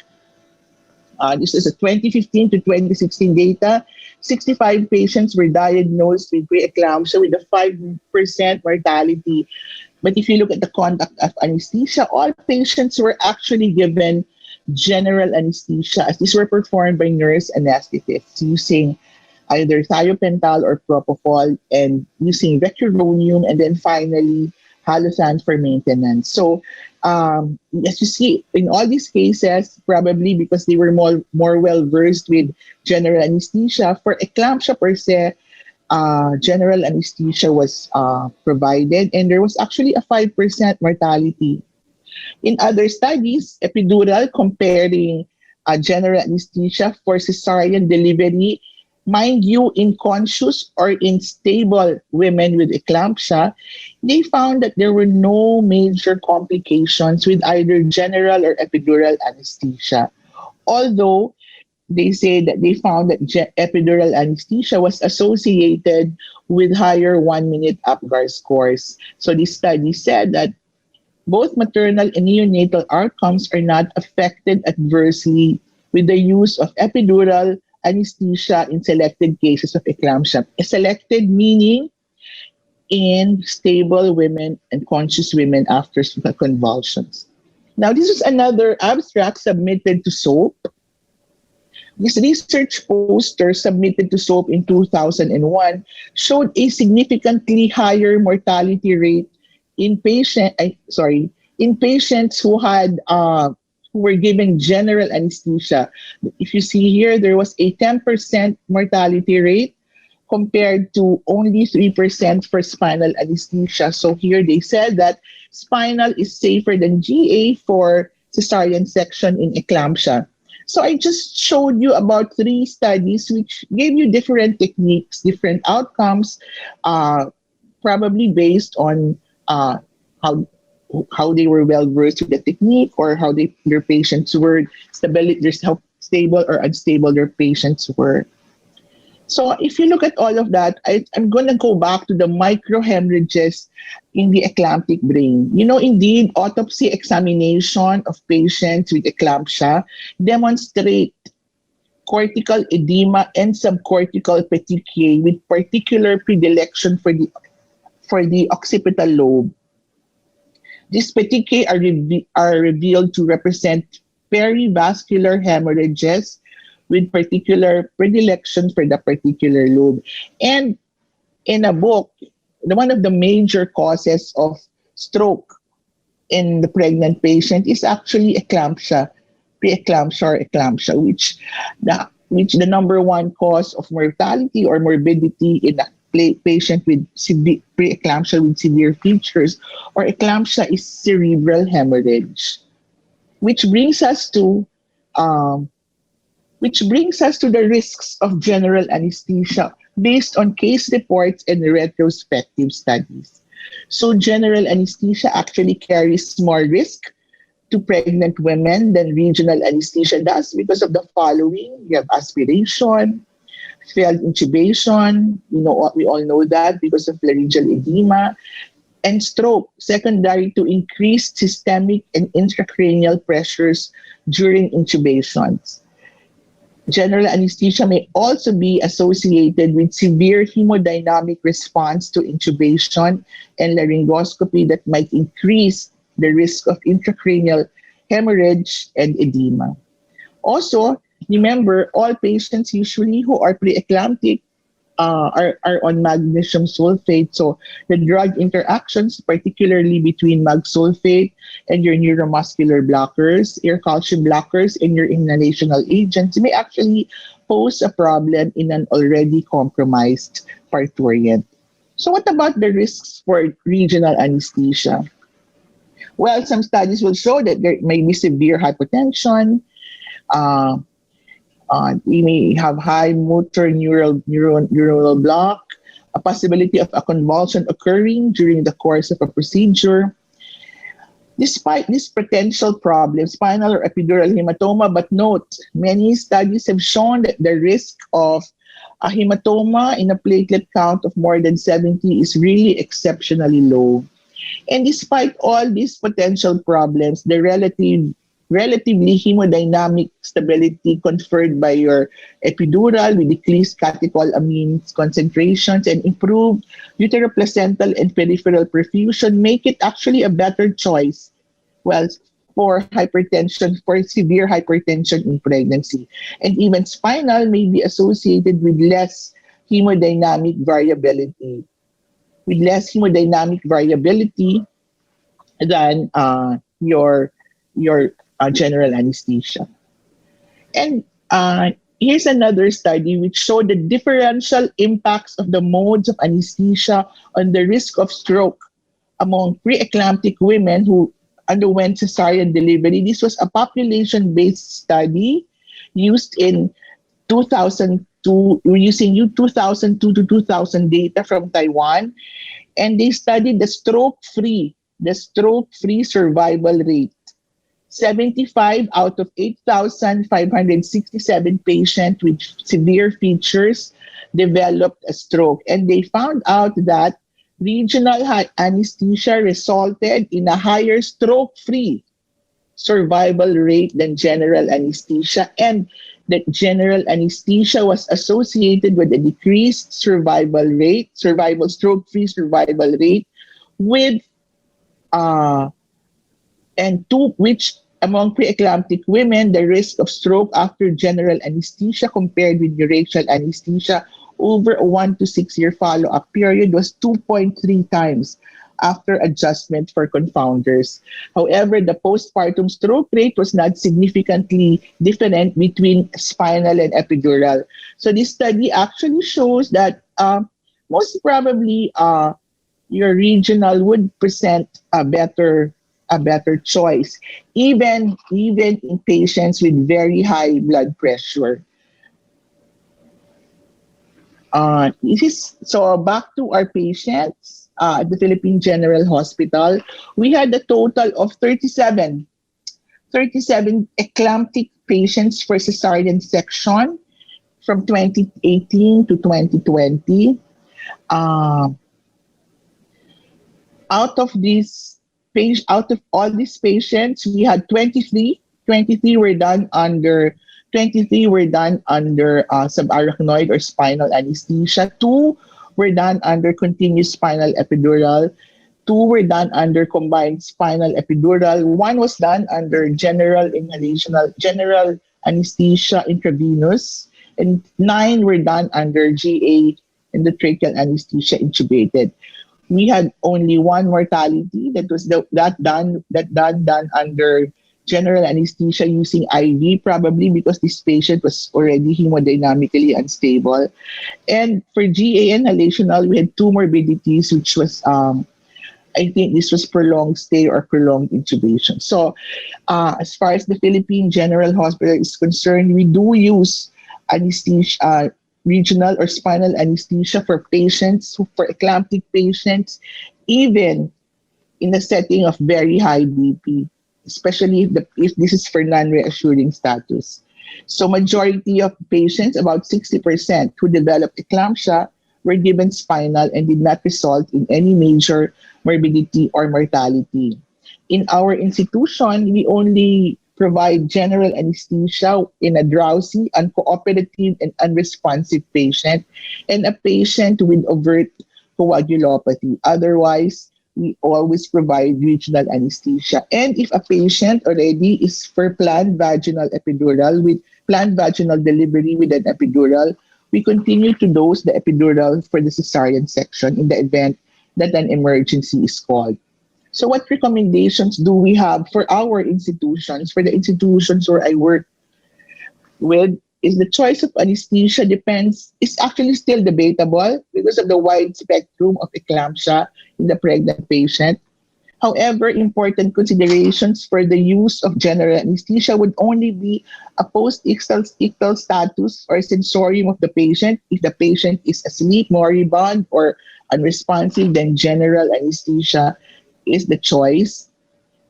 This is a 2015 to 2016 data. 65 patients were diagnosed with preeclampsia with a 5% mortality. But if you look at the conduct of anesthesia, all patients were actually given general anesthesia, as these were performed by nurse anesthetists using either thiopental or propofol and using vecuronium, and then finally halosan for maintenance. So as you see, in all these cases, probably because they were more well-versed with general anesthesia, for eclampsia per se, general anesthesia was provided, and there was actually a 5% mortality. In other studies, epidural comparing general anesthesia for cesarean delivery, mind you, in conscious or in stable women with eclampsia, they found that there were no major complications with either general or epidural anesthesia. Although they say that they found that epidural anesthesia was associated with higher 1-minute Apgar scores. So this study said that both maternal and neonatal outcomes are not affected adversely with the use of epidural anesthesia in selected cases of eclampsia. Selected meaning in stable women and conscious women after convulsions. Now, this is another abstract submitted to SOAP. This research poster submitted to SOAP in 2001 showed a significantly higher mortality rate in patients who had who were given general anesthesia. If you see here, there was a 10% mortality rate compared to only 3% for spinal anesthesia. So here they said that spinal is safer than GA for cesarean section in eclampsia. So I just showed you about 3 studies which gave you different techniques, different outcomes, probably based on how they were well versed with the technique, or how their patients were how stable or unstable their patients were. So if you look at all of that, I'm going to go back to the microhemorrhages in the eclamptic brain. Indeed, autopsy examination of patients with eclampsia demonstrate cortical edema and subcortical petechiae with particular predilection for the occipital lobe. These petechiae are revealed to represent perivascular hemorrhages with particular predilection for the particular lobe. And in a book, one of the major causes of stroke in the pregnant patient is actually eclampsia, preeclampsia or eclampsia, which the number one cause of mortality or morbidity in a patient with preeclampsia with severe features or eclampsia is cerebral hemorrhage, which brings us to the risks of general anesthesia based on case reports and retrospective studies. So general anesthesia actually carries more risk to pregnant women than regional anesthesia does because of the following. You have aspiration, failed intubation, we all know that because of laryngeal edema, and stroke, secondary to increased systemic and intracranial pressures during intubations. General anesthesia may also be associated with severe hemodynamic response to intubation and laryngoscopy that might increase the risk of intracranial hemorrhage and edema. Also, remember, all patients usually who are preeclamptic are on magnesium sulfate. So the drug interactions, particularly between mag sulfate and your neuromuscular blockers, your calcium blockers, and your inhalational agents may actually pose a problem in an already compromised parturient. So what about the risks for regional anesthesia? Well, some studies will show that there may be severe hypotension. We may have high motor neuronal block, a possibility of a convulsion occurring during the course of a procedure. Despite these potential problems, spinal or epidural hematoma, but note, many studies have shown that the risk of a hematoma in a platelet count of more than 70 is really exceptionally low. And despite all these potential problems, the relatively hemodynamic stability conferred by your epidural with decreased catecholamines concentrations and improved uteroplacental and peripheral perfusion make it actually a better choice, for hypertension, for severe hypertension in pregnancy. And even spinal may be associated with less hemodynamic variability, than your general anesthesia. And here's another study which showed the differential impacts of the modes of anesthesia on the risk of stroke among preeclamptic women who underwent cesarean delivery. This was a population-based study used in 2002. We're using 2002 to 2000 data from Taiwan, and they studied the stroke-free survival rate. 75 out of 8,567 patients with severe features developed a stroke. And they found out that regional anesthesia resulted in a higher stroke-free survival rate than general anesthesia, and that general anesthesia was associated with a decreased stroke-free survival rate with which among preeclamptic women, the risk of stroke after general anesthesia compared with urachal anesthesia over a 1 to 6 year follow-up period was 2.3 times after adjustment for confounders. However, the postpartum stroke rate was not significantly different between spinal and epidural. So this study actually shows that most probably your regional would present a better choice, even in patients with very high blood pressure. So back to our patients at the Philippine General Hospital, we had a total of 37 eclamptic patients for cesarean section from 2018 to 2020. Out of all these patients, we had 23 were done under subarachnoid or spinal anesthesia. 2 were done under continuous spinal epidural. 2 were done under combined spinal epidural. 1 was done under general anesthesia intravenous, and 9 were done under GA endotracheal anesthesia intubated. We had only 1 mortality that was done under general anesthesia using IV, probably because this patient was already hemodynamically unstable. And for GA inhalational, we had 2 morbidities, which was I think this was prolonged stay or prolonged intubation. So as far as the Philippine General Hospital is concerned, we do use anesthesia, regional or spinal anesthesia for patients, for eclamptic patients, even in the setting of very high BP, especially if this is for non-reassuring status. So majority of patients, about 60% who developed eclampsia, were given spinal and did not result in any major morbidity or mortality. In our institution, we only provide general anesthesia in a drowsy, uncooperative, and unresponsive patient, and a patient with overt coagulopathy. Otherwise, we always provide regional anesthesia. And if a patient already is for planned vaginal epidural with planned vaginal delivery with an epidural, we continue to dose the epidural for the cesarean section in the event that an emergency is called. So what recommendations do we have for our institutions, for the institutions where I work with? Is the choice of anesthesia is actually still debatable because of the wide spectrum of eclampsia in the pregnant patient. However, important considerations for the use of general anesthesia would only be a post-ictal status or sensorium of the patient. If the patient is asleep, moribund, or unresponsive, then general anesthesia is the choice.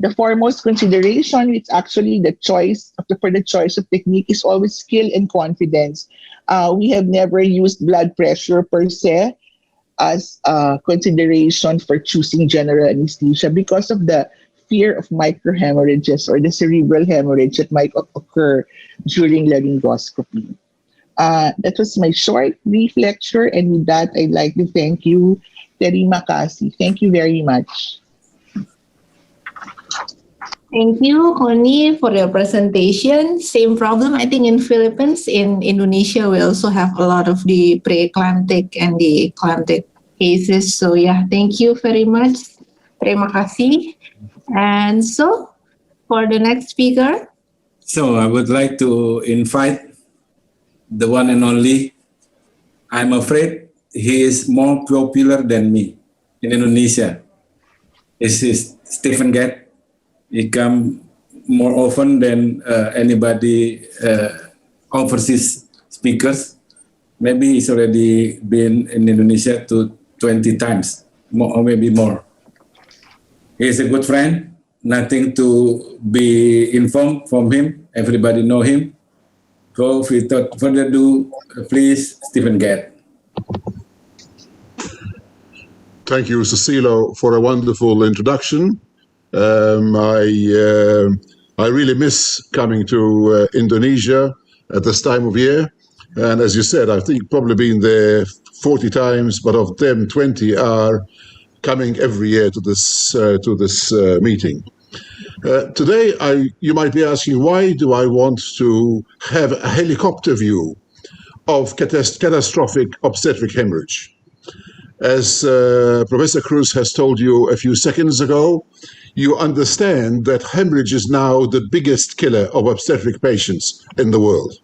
The foremost consideration, it's actually the choice for the choice of technique, is always skill and confidence. We have never used blood pressure per se as a consideration for choosing general anesthesia because of the fear of microhemorrhages or the cerebral hemorrhage that might occur during laryngoscopy. That was my short, brief lecture, and with that, I'd like to thank you, Terima kasih. Thank you very much. Thank you, Connie, for your presentation. Same problem, I think, in Philippines. In Indonesia, we also have a lot of the pre-eclamptic and the eclamptic cases. So yeah, thank you very much. Terima kasih. And so, for the next speaker. So I would like to invite the one and only. I'm afraid he is more popular than me in Indonesia. This is Stephen Gatt. He come more often than anybody overseas speakers. Maybe he's already been in Indonesia to 20 times, more, or maybe more. He's a good friend. Nothing to be informed from him. Everybody know him. So without further ado, please, Stephen Gatt. Thank you, Cecilo, for a wonderful introduction. I really miss coming to Indonesia at this time of year. And as you said, I think probably been there 40 times, but of them 20 are coming every year to this meeting. Today, you might be asking, why do I want to have a helicopter view of catastrophic obstetric hemorrhage? As Professor Cruz has told you a few seconds ago, you understand that hemorrhage is now the biggest killer of obstetric patients in the world.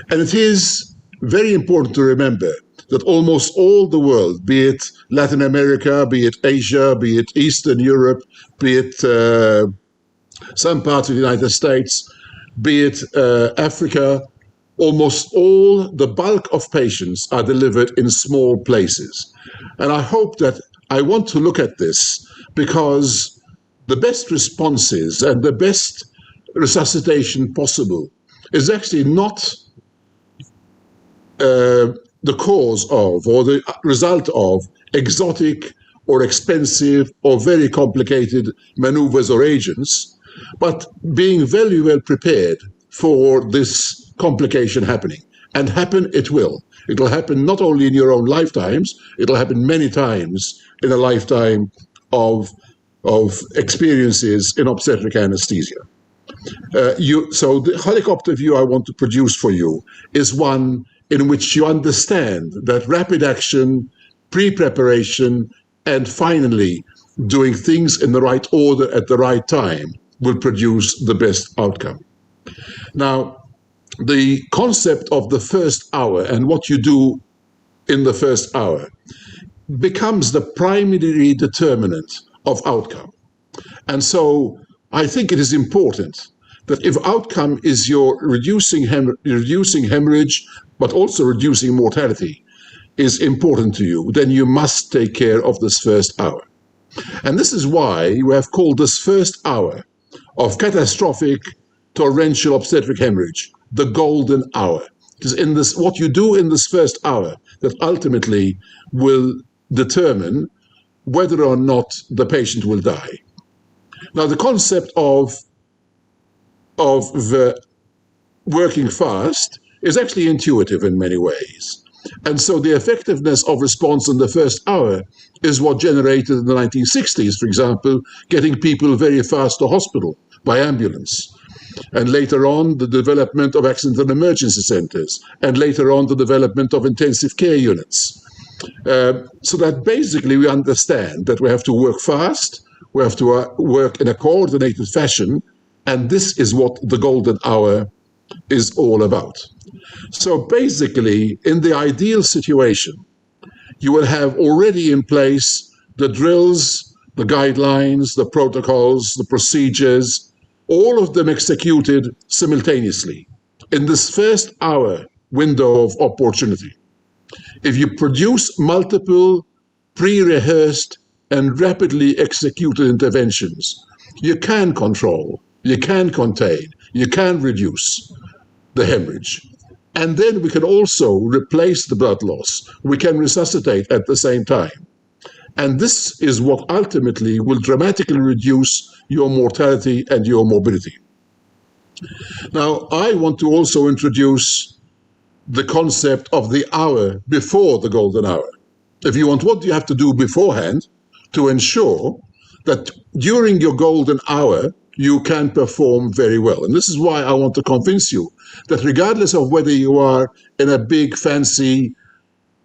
And it is very important to remember that almost all the world, be it Latin America, be it Asia, be it Eastern Europe, be it some parts of the United States, be it Africa, almost all, the bulk of patients are delivered in small places. And I hope that I want to look at this because the best responses and the best resuscitation possible is actually not the cause of or the result of exotic or expensive or very complicated maneuvers or agents, but being very well prepared for this complication happening. And happen it will. It will happen not only in your own lifetimes, it will happen many times in a lifetime of experiences in obstetric anesthesia. So the helicopter view I want to produce for you is one in which you understand that rapid action, pre-preparation, and finally doing things in the right order at the right time will produce the best outcome. Now, the concept of the first hour and what you do in the first hour becomes the primary determinant of outcome. And so I think it is important that if outcome is your reducing hemorrhage, but also reducing mortality is important to you, then you must take care of this first hour. And this is why we have called this first hour of catastrophic torrential obstetric hemorrhage the golden hour. It is in this, what you do in this first hour that ultimately will determine whether or not the patient will die. Now, the concept of working fast is actually intuitive in many ways. And so the effectiveness of response in the first hour is what generated in the 1960s, for example, getting people very fast to hospital by ambulance. And later on, the development of accident and emergency centers, and later on, the development of intensive care units. So that basically we understand that we have to work fast, we have to work in a coordinated fashion, and this is what the golden hour is all about. So basically, in the ideal situation, you will have already in place the drills, the guidelines, the protocols, the procedures, all of them executed simultaneously in this first hour window of opportunity. If you produce multiple pre-rehearsed and rapidly executed interventions, you can control, you can contain, you can reduce the hemorrhage. And then we can also replace the blood loss. We can resuscitate at the same time. And this is what ultimately will dramatically reduce your mortality and your morbidity. Now, I want to also introduce the concept of the hour before the golden hour. If you want, what do you have to do beforehand to ensure that during your golden hour, you can perform very well? And this is why I want to convince you that regardless of whether you are in a big, fancy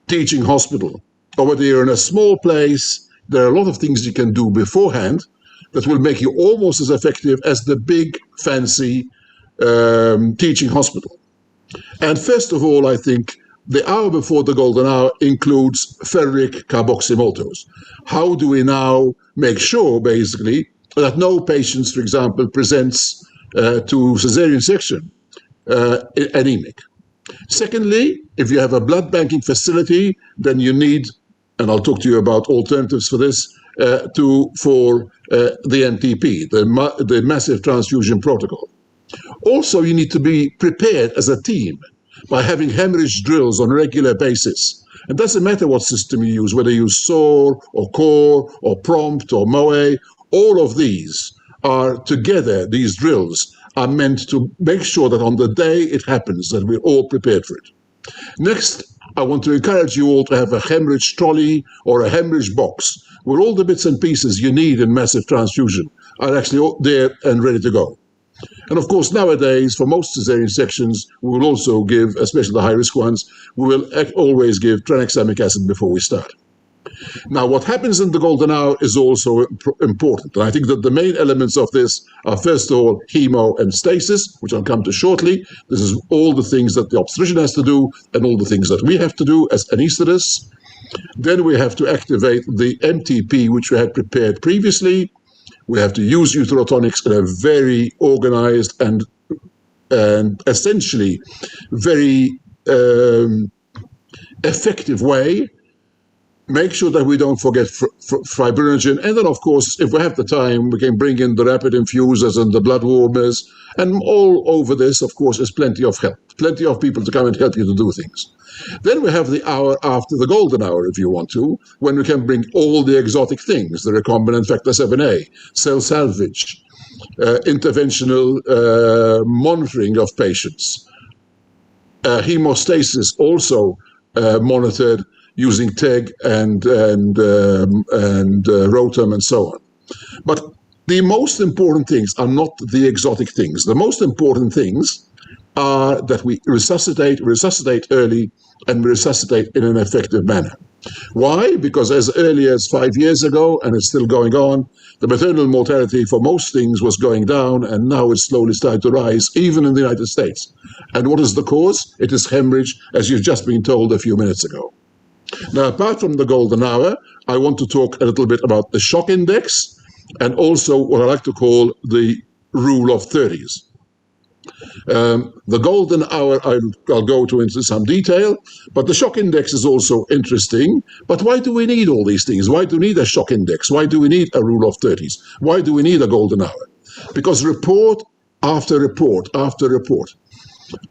teaching hospital or whether you're in a small place, there are a lot of things you can do beforehand that will make you almost as effective as the big, fancy teaching hospital. And first of all, I think the hour before the golden hour includes ferric carboxymaltose. How do we now make sure, basically, that no patients, for example, presents to cesarean section anemic? Secondly, if you have a blood banking facility, then you need, and I'll talk to you about alternatives for this, for the MTP, the massive transfusion protocol. Also, you need to be prepared as a team by having hemorrhage drills on a regular basis. It doesn't matter what system you use, whether you use SOAR or CORE or PROMPT or MOE, all of these are together, these drills are meant to make sure that on the day it happens, that we're all prepared for it. Next, I want to encourage you all to have a hemorrhage trolley or a hemorrhage box where all the bits and pieces you need in massive transfusion are actually there and ready to go. And of course, nowadays, for most cesarean sections, we will also give, especially the high-risk ones, we will always give tranexamic acid before we start. Now, what happens in the golden hour is also important. And I think that the main elements of this are, first of all, hemo and stasis, which I'll come to shortly. This is all the things that the obstetrician has to do and all the things that we have to do as anesthetists. Then we have to activate the MTP, which we had prepared previously. We have to use uterotonics in a very organized and essentially very effective way. Make sure that we don't forget fibrinogen. And then, of course, if we have the time, we can bring in the rapid infusers and the blood warmers. And all over this, of course, is plenty of help. Plenty of people to come and help you to do things. Then we have the hour after the golden hour, if you want to, when we can bring all the exotic things, the recombinant factor 7A, cell salvage, interventional monitoring of patients, hemostasis also monitored using TEG and Rotem and so on. But the most important things are not the exotic things. The most important things are that we resuscitate early, and resuscitate in an effective manner. Why? Because as early as 5 years ago, and it's still going on, the maternal mortality for most things was going down, and now it's slowly starting to rise, even in the United States. And what is the cause? It is hemorrhage, as you've just been told a few minutes ago. Now, apart from the golden hour, I want to talk a little bit about the shock index, and also what I like to call the rule of 30s. The golden hour, I'll go into some detail, but the shock index is also interesting. But why do we need all these things? Why do we need a shock index? Why do we need a rule of 30s? Why do we need a golden hour? Because report after report after report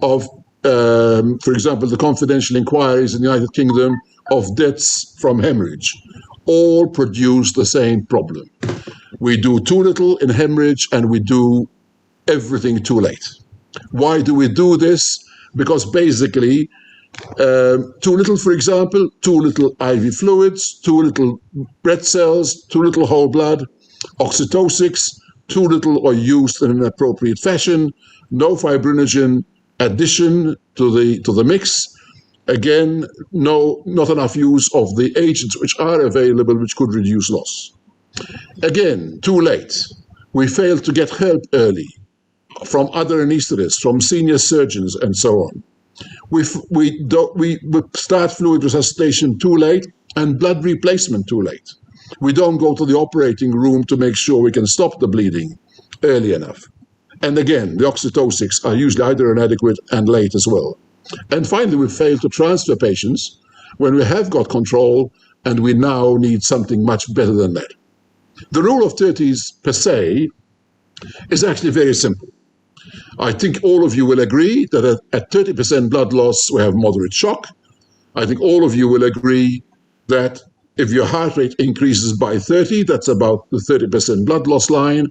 of, for example, the confidential inquiries in the United Kingdom of deaths from hemorrhage all produce the same problem. We do too little in hemorrhage and we do everything too late. Why do we do this? Because basically, too little, for example, too little IV fluids, too little red cells, too little whole blood, oxytocics, too little or used in an appropriate fashion, no fibrinogen addition to the mix. Again, not enough use of the agents which are available, which could reduce loss. Again, too late. We failed to get help early from other anesthetists, from senior surgeons, and so on. We start fluid resuscitation too late and blood replacement too late. We don't go to the operating room to make sure we can stop the bleeding early enough. And again, the oxytocics are usually either inadequate and late as well. And finally, we fail to transfer patients when we have got control and we now need something much better than that. The rule of 30s per se is actually very simple. I think all of you will agree that at 30% blood loss, we have moderate shock. I think all of you will agree that if your heart rate increases by 30, that's about the 30% blood loss line.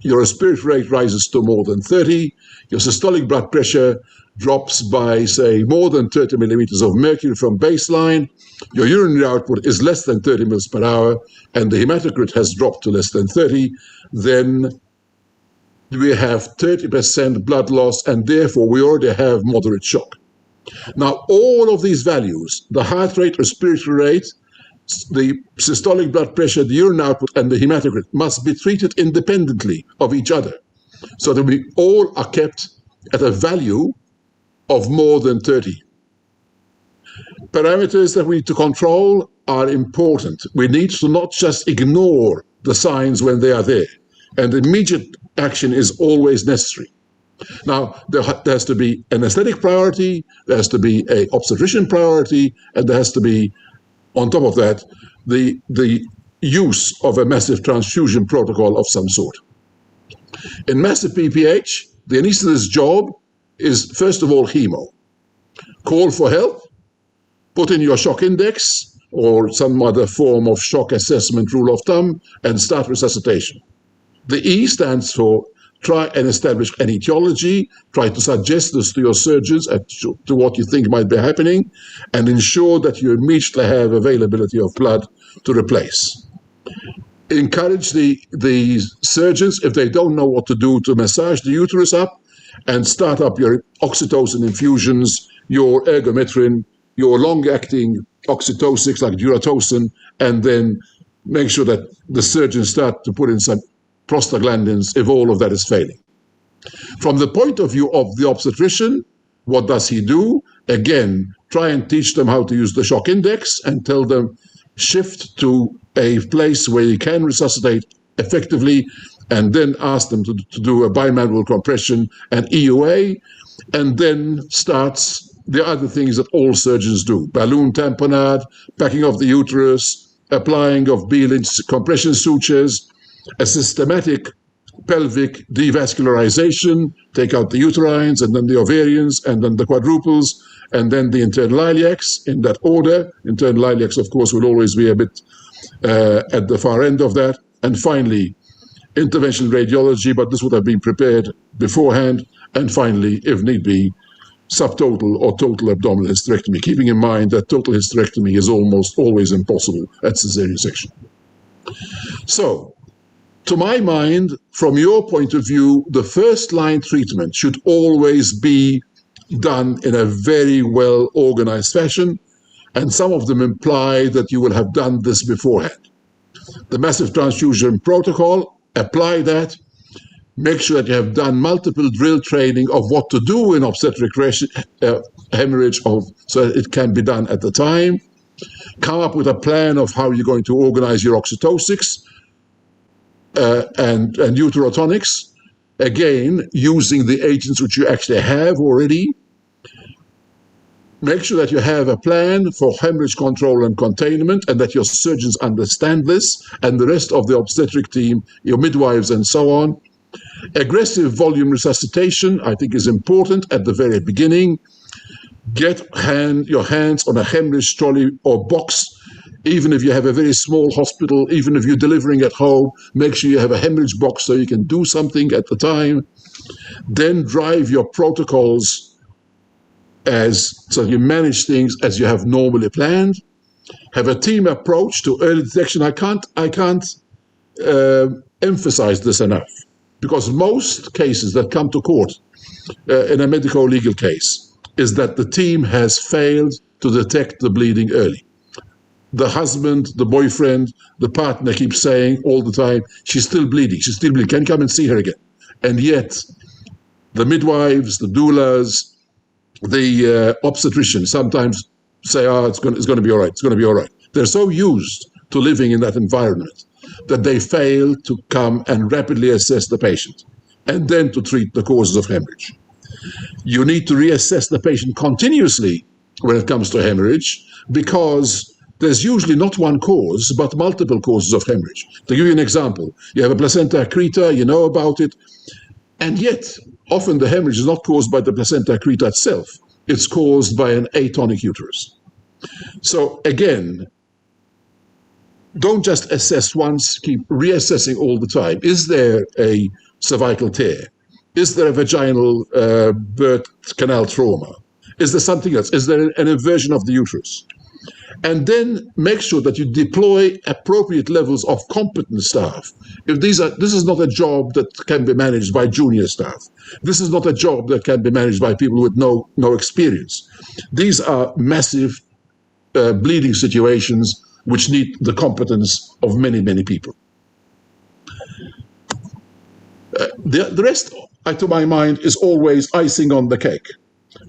Your respiratory rate rises to more than 30. Your systolic blood pressure drops by, say, more than 30 millimeters of mercury from baseline. Your urinary output is less than 30 mils per hour, and the hematocrit has dropped to less than 30. Then we have 30% blood loss, and therefore we already have moderate shock. Now, all of these values, the heart rate, respiratory rate, the systolic blood pressure, the urine output, and the hematocrit must be treated independently of each other, so that we all are kept at a value of more than 30. Parameters that we need to control are important. We need to not just ignore the signs when they are there, and immediate action is always necessary. Now, there has to be an anesthetic priority, there has to be an obstetrician priority, and there has to be, on top of that, the use of a massive transfusion protocol of some sort. In massive PPH, the anesthetist's job is, first of all, hemo. Call for help, put in your shock index or some other form of shock assessment rule of thumb, and start resuscitation. The E stands for try and establish an etiology, try to suggest this to your surgeons as to what you think might be happening, and ensure that you immediately have availability of blood to replace. encourage the surgeons, if they don't know what to do, to massage the uterus up and start up your oxytocin infusions, your ergometrin, your long-acting oxytocics like duratocin, and then make sure that the surgeons start to put in some prostaglandins if all of that is failing. From the point of view of the obstetrician, what does he do? Again, try and teach them how to use the shock index and tell them shift to a place where you can resuscitate effectively, and then ask them to do a bimanual compression and EUA, and then starts the other things that all surgeons do: balloon tamponade, packing of the uterus, applying of B-Lynch compression sutures, a systematic pelvic devascularization, take out the uterines and then the ovarians and then the quadruples and then the internal iliacs in that order. Internal iliacs, of course, will always be a bit at the far end of that. And finally, interventional radiology, but this would have been prepared beforehand. And finally, if need be, subtotal or total abdominal hysterectomy, keeping in mind that total hysterectomy is almost always impossible at cesarean section. So, to my mind, from your point of view, the first-line treatment should always be done in a very well-organized fashion, and some of them imply that you will have done this beforehand. The massive transfusion protocol, apply that. Make sure that you have done multiple drill training of what to do in obstetric hemorrhage so that it can be done at the time. Come up with a plan of how you're going to organize your oxytocics and uterotonics, again, using the agents which you actually have already. Make sure that you have a plan for hemorrhage control and containment, and that your surgeons understand this, and the rest of the obstetric team, your midwives and so on. Aggressive volume resuscitation, I think, is important at the very beginning. Get your hands on a hemorrhage trolley or box. Even if you have a very small hospital, even if you're delivering at home, make sure you have a hemorrhage box so you can do something at the time. Then drive your protocols so you manage things as you have normally planned. Have a team approach to early detection. I can't emphasize this enough, because most cases that come to court in a medico-legal case is that the team has failed to detect the bleeding early. The husband, the boyfriend, the partner keeps saying all the time, she's still bleeding, can you come and see her again? And yet, the midwives, the doulas, the obstetricians sometimes say, it's going to be all right, They're so used to living in that environment that they fail to come and rapidly assess the patient and then to treat the causes of hemorrhage. You need to reassess the patient continuously when it comes to hemorrhage, because there's usually not one cause, but multiple causes of hemorrhage. To give you an example, you have a placenta accreta, you know about it, and yet often the hemorrhage is not caused by the placenta accreta itself. It's caused by an atonic uterus. So again, don't just assess once, keep reassessing all the time. Is there a cervical tear? Is there a vaginal birth canal trauma? Is there something else? Is there an inversion of the uterus? And then make sure that you deploy appropriate levels of competent staff. This is not a job that can be managed by junior staff. This is not a job that can be managed by people with no experience. These are massive bleeding situations which need the competence of many, many people. The rest, to my mind, is always icing on the cake.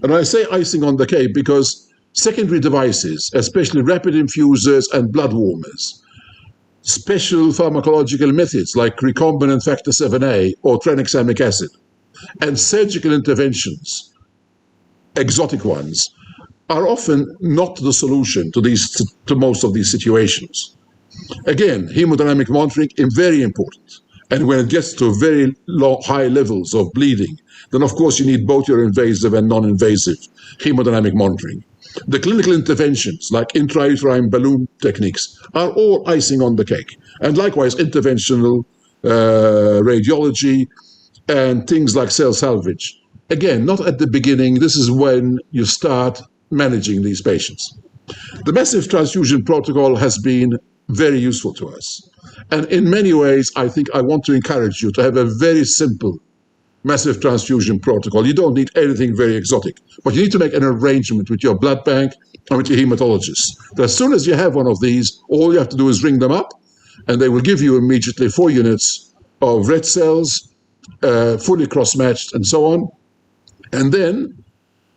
And I say icing on the cake because secondary devices, especially rapid infusers and blood warmers, special pharmacological methods like recombinant factor 7A or tranexamic acid, and surgical interventions, exotic ones, are often not the solution to most of these situations. Again, hemodynamic monitoring is very important. And when it gets to very high levels of bleeding, then of course you need both your invasive and non-invasive hemodynamic monitoring. The clinical interventions like intrauterine balloon techniques are all icing on the cake. And likewise, interventional radiology and things like cell salvage. Again, not at the beginning. This is when you start managing these patients. The massive transfusion protocol has been very useful to us. And in many ways, I think I want to encourage you to have a very simple massive transfusion protocol. You don't need anything very exotic, but you need to make an arrangement with your blood bank and with your hematologist. That as soon as you have one of these, all you have to do is ring them up, and they will give you immediately 4 units of red cells, fully cross-matched and so on. And then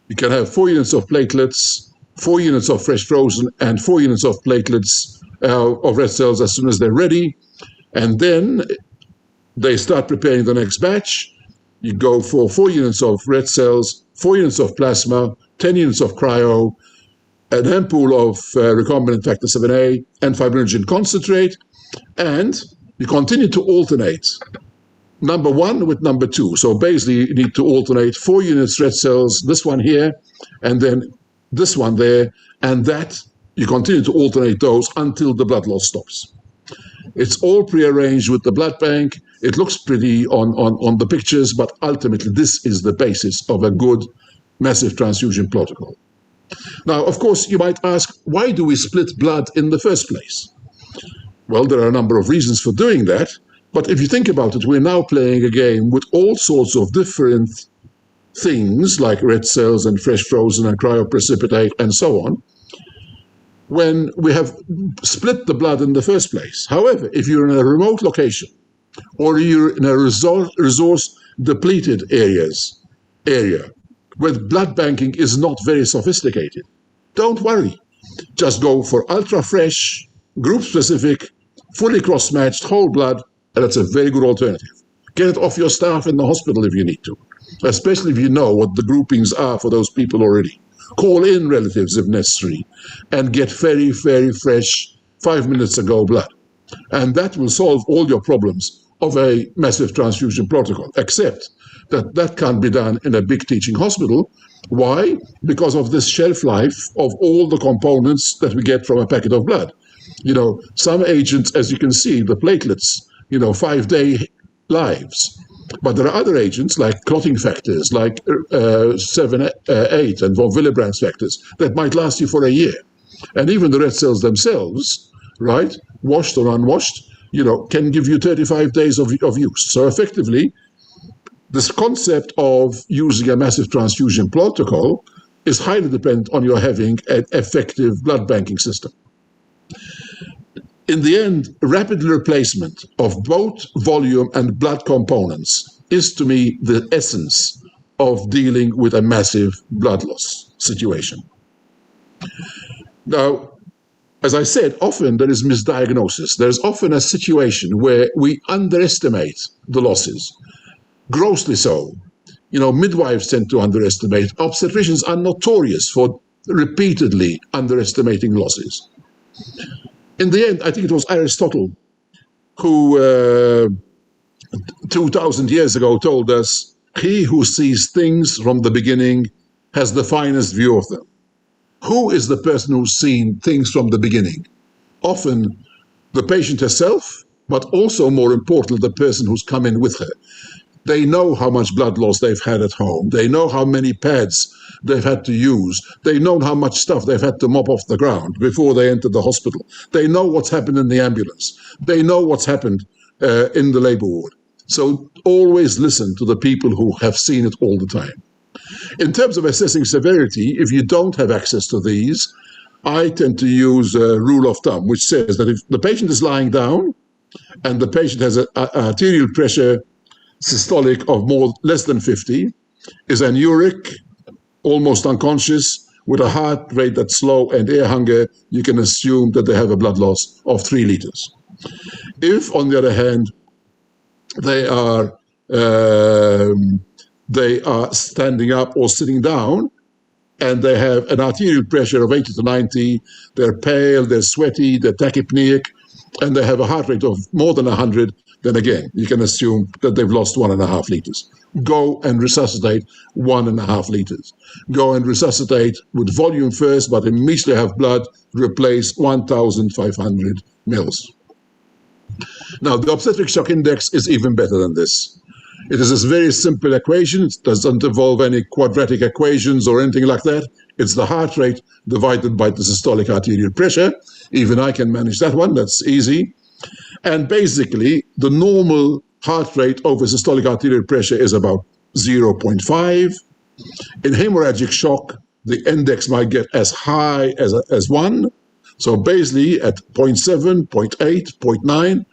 you can have 4 units of platelets, 4 units of fresh frozen, and 4 units of platelets of red cells as soon as they're ready. And then they start preparing the next batch. You go for 4 units of red cells, 4 units of plasma, 10 units of cryo, an ampoule of recombinant factor 7A, and fibrinogen concentrate. And you continue to alternate number 1 with number 2. So basically, you need to alternate 4 units red cells, this one here, and then this one there, and that you continue to alternate those until the blood loss stops. It's all prearranged with the blood bank. It looks pretty on the pictures, but ultimately this is the basis of a good massive transfusion protocol. Now, of course, you might ask, why do we split blood in the first place? Well, there are a number of reasons for doing that, but if you think about it, we're now playing a game with all sorts of different things like red cells and fresh frozen and cryoprecipitate and so on, when we have split the blood in the first place. However, if you're in a remote location or you're in a resource-depleted area where blood banking is not very sophisticated, don't worry. Just go for ultra-fresh, group-specific, fully cross-matched whole blood, and that's a very good alternative. Get it off your staff in the hospital if you need to, especially if you know what the groupings are for those people already. Call in relatives if necessary, and get very, very fresh 5 minutes ago blood. And that will solve all your problems of a massive transfusion protocol, except that that can't be done in a big teaching hospital. Why? Because of this shelf life of all the components that we get from a packet of blood. You know, some agents, as you can see, the platelets, 5-day lives. But there are other agents like clotting factors, like 7, 8, and von Willebrand's factors that might last you for a year. And even the red cells themselves, right, washed or unwashed, can give you 35 days of use. So effectively, this concept of using a massive transfusion protocol is highly dependent on your having an effective blood banking system. In the end, rapid replacement of both volume and blood components is, to me, the essence of dealing with a massive blood loss situation. Now, as I said, often there is misdiagnosis. There's often a situation where we underestimate the losses, grossly so. Midwives tend to underestimate. Obstetricians are notorious for repeatedly underestimating losses. In the end, I think it was Aristotle who 2,000 years ago told us, he who sees things from the beginning has the finest view of them. Who is the person who's seen things from the beginning? Often the patient herself, but also more importantly, the person who's come in with her. They know how much blood loss they've had at home. They know how many pads they've had to use. They know how much stuff they've had to mop off the ground before they entered the hospital. They know what's happened in the ambulance. They know what's happened in the labor ward. So always listen to the people who have seen it all the time. In terms of assessing severity, if you don't have access to these, I tend to use a rule of thumb, which says that if the patient is lying down and the patient has an arterial pressure systolic of less than 50, is anuric, almost unconscious, with a heart rate that's slow and air hunger, you can assume that they have a blood loss of 3 liters. If, on the other hand, they are standing up or sitting down, and they have an arterial pressure of 80 to 90, they're pale, they're sweaty, they're tachypneic, and they have a heart rate of more than 100, then again, you can assume that they've lost 1.5 liters. Go and resuscitate 1.5 liters. Go and resuscitate with volume first, but immediately have blood replace 1,500 mils. Now, the obstetric shock index is even better than this. It is this very simple equation. It doesn't involve any quadratic equations or anything like that. It's the heart rate divided by the systolic arterial pressure. Even I can manage that one. That's easy. And basically, the normal heart rate over systolic arterial pressure is about 0.5. In hemorrhagic shock, the index might get as high as 1. So basically at 0.7, 0.8, 0.9,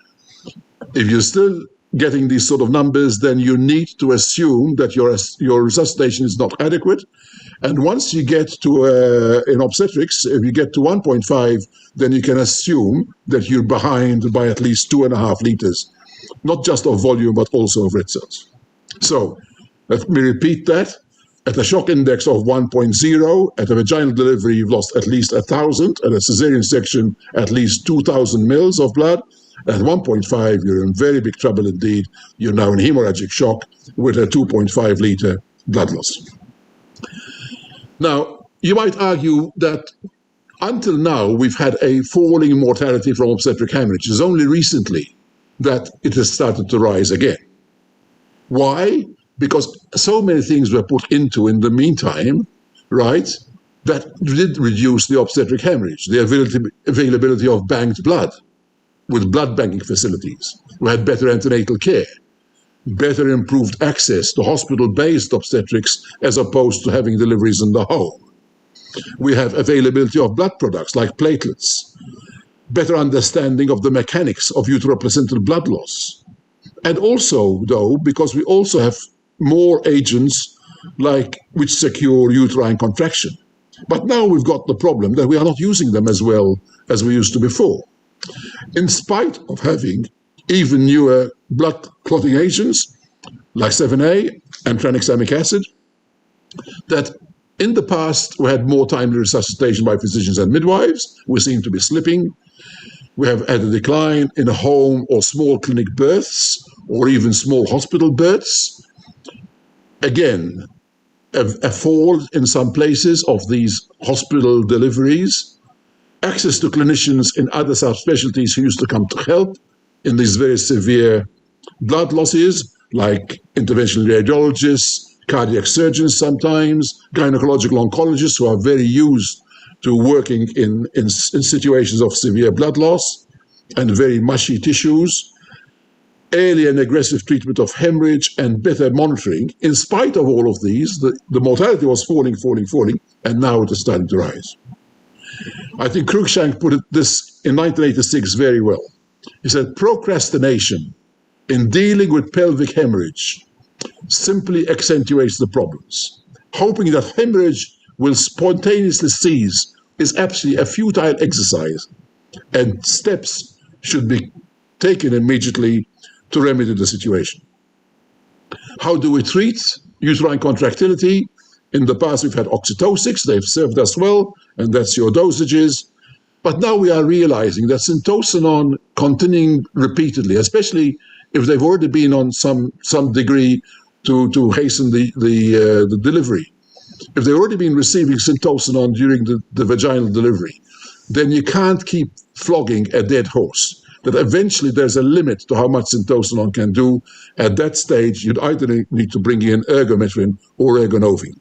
if you're still getting these sort of numbers, then you need to assume that your resuscitation is not adequate. And once you get to, in obstetrics, if you get to 1.5, then you can assume that you're behind by at least 2.5 liters, not just of volume, but also of red cells. So let me repeat that. At a shock index of 1.0, at a vaginal delivery, you've lost at least 1,000. At a cesarean section, at least 2,000 mils of blood. At 1.5, you're in very big trouble indeed. You're now in hemorrhagic shock with a 2.5 liter blood loss. Now, you might argue that until now, we've had a falling mortality from obstetric hemorrhage. It's only recently that it has started to rise again. Why? Because so many things were put into in the meantime, right, that did reduce the obstetric hemorrhage, the availability of banked blood with blood banking facilities. We had better antenatal care, better improved access to hospital-based obstetrics as opposed to having deliveries in the home. We have availability of blood products like platelets, better understanding of the mechanics of uteroplacental blood loss. And also, though, because we also have more agents like which secure uterine contraction. But now we've got the problem that we are not using them as well as we used to before. In spite of having even newer blood clotting agents like 7A and tranexamic acid, that in the past we had more timely resuscitation by physicians and midwives. We seem to be slipping. We have had a decline in home or small clinic births or even small hospital births. Again, a fall in some places of these hospital deliveries, access to clinicians in other subspecialties who used to come to help in these very severe blood losses, like interventional radiologists, cardiac surgeons sometimes, gynecological oncologists who are very used to working in situations of severe blood loss and very mushy tissues, early and aggressive treatment of hemorrhage, and better monitoring. In spite of all of these, the mortality was falling, and now it is starting to rise. I think Cruikshank put this in 1986 very well. He said, procrastination in dealing with pelvic hemorrhage simply accentuates the problems. Hoping that hemorrhage will spontaneously cease is absolutely a futile exercise, and steps should be taken immediately to remedy the situation. How do we treat uterine contractility? In the past, we've had oxytocics. They've served us well, and that's your dosages. But now we are realizing that syntocinon continuing repeatedly, especially if they've already been on some degree to hasten the delivery. If they've already been receiving syntocinon during the vaginal delivery, then you can't keep flogging a dead horse. That eventually there's a limit to how much syntocinon can do. At that stage, you'd either need to bring in ergometrin or ergonovine.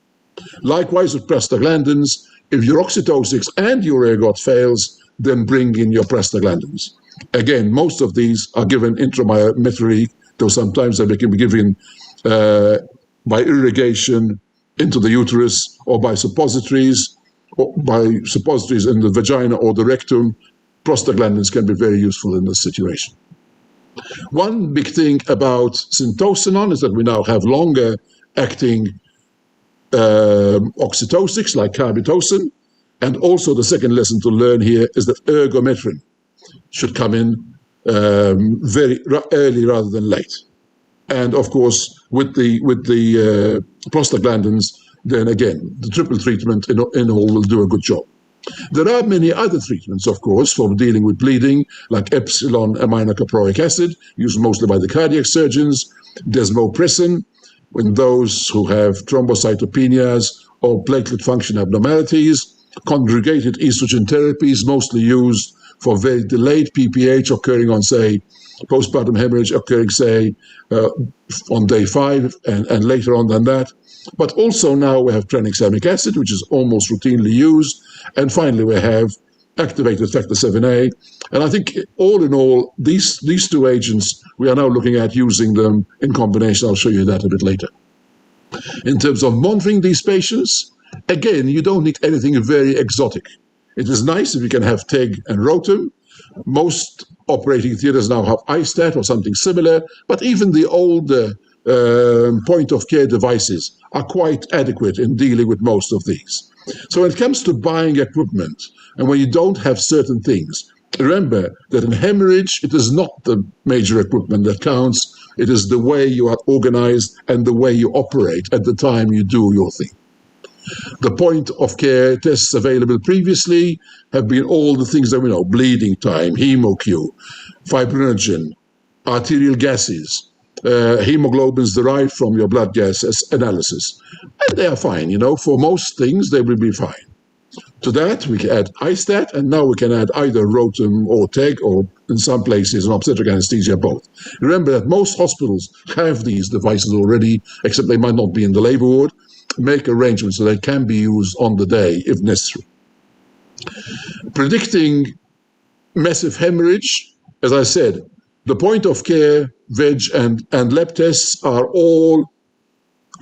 Likewise with prostaglandins, if your oxytocics and your ergot fails, then bring in your prostaglandins. Again, most of these are given intramedullary, though sometimes they can be given by irrigation into the uterus or by suppositories in the vagina or the rectum. Prostaglandins can be very useful in this situation. One big thing about syntocinon is that we now have longer acting oxytocics like carbetocin, and also the second lesson to learn here is that ergometrin should come in very early rather than late. And of course, with the prostaglandins, then again, the triple treatment in all will do a good job. There are many other treatments, of course, for dealing with bleeding, like epsilon aminocaproic acid, used mostly by the cardiac surgeons, desmopressin, in those who have thrombocytopenias or platelet function abnormalities, conjugated estrogen therapies, mostly used for very delayed PPH occurring on, say, postpartum hemorrhage occurring, say, on day 5 and later on than that. But also now we have tranexamic acid, which is almost routinely used. And finally, we have activated factor 7A. And I think all in all, these two agents, we are now looking at using them in combination. I'll show you that a bit later. In terms of monitoring these patients, again, you don't need anything very exotic. It is nice if you can have TEG and ROTEM. Most operating theaters now have iStat or something similar, but even the older point-of-care devices are quite adequate in dealing with most of these. So when it comes to buying equipment, and when you don't have certain things, remember that in hemorrhage, it is not the major equipment that counts, it is the way you are organized and the way you operate at the time you do your thing. The point-of-care tests available previously have been all the things that we know: bleeding time, HemoQ, fibrinogen, arterial gases, hemoglobins derived from your blood gas analysis. And they are fine, for most things they will be fine. To that, we can add iStat, and now we can add either ROTEM or TEG, or in some places, an obstetric anesthesia, both. Remember that most hospitals have these devices already, except they might not be in the labor ward. Make arrangements so they can be used on the day if necessary. Predicting massive hemorrhage, as I said, the point of care, VEG, and lab tests are all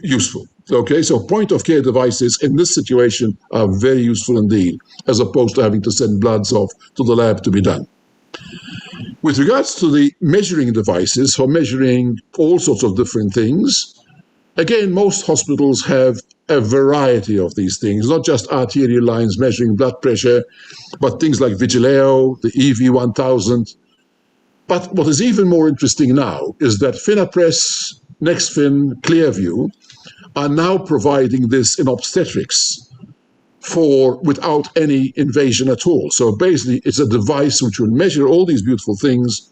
useful. Okay, so point of care devices in this situation are very useful indeed, as opposed to having to send bloods off to the lab to be done. With regards to the measuring devices for measuring all sorts of different things, again, most hospitals have a variety of these things, not just arterial lines measuring blood pressure, but things like Vigileo, the EV1000. But what is even more interesting now is that Finapress, NextFin, Clearview are now providing this in obstetrics without any invasion at all. So basically, it's a device which will measure all these beautiful things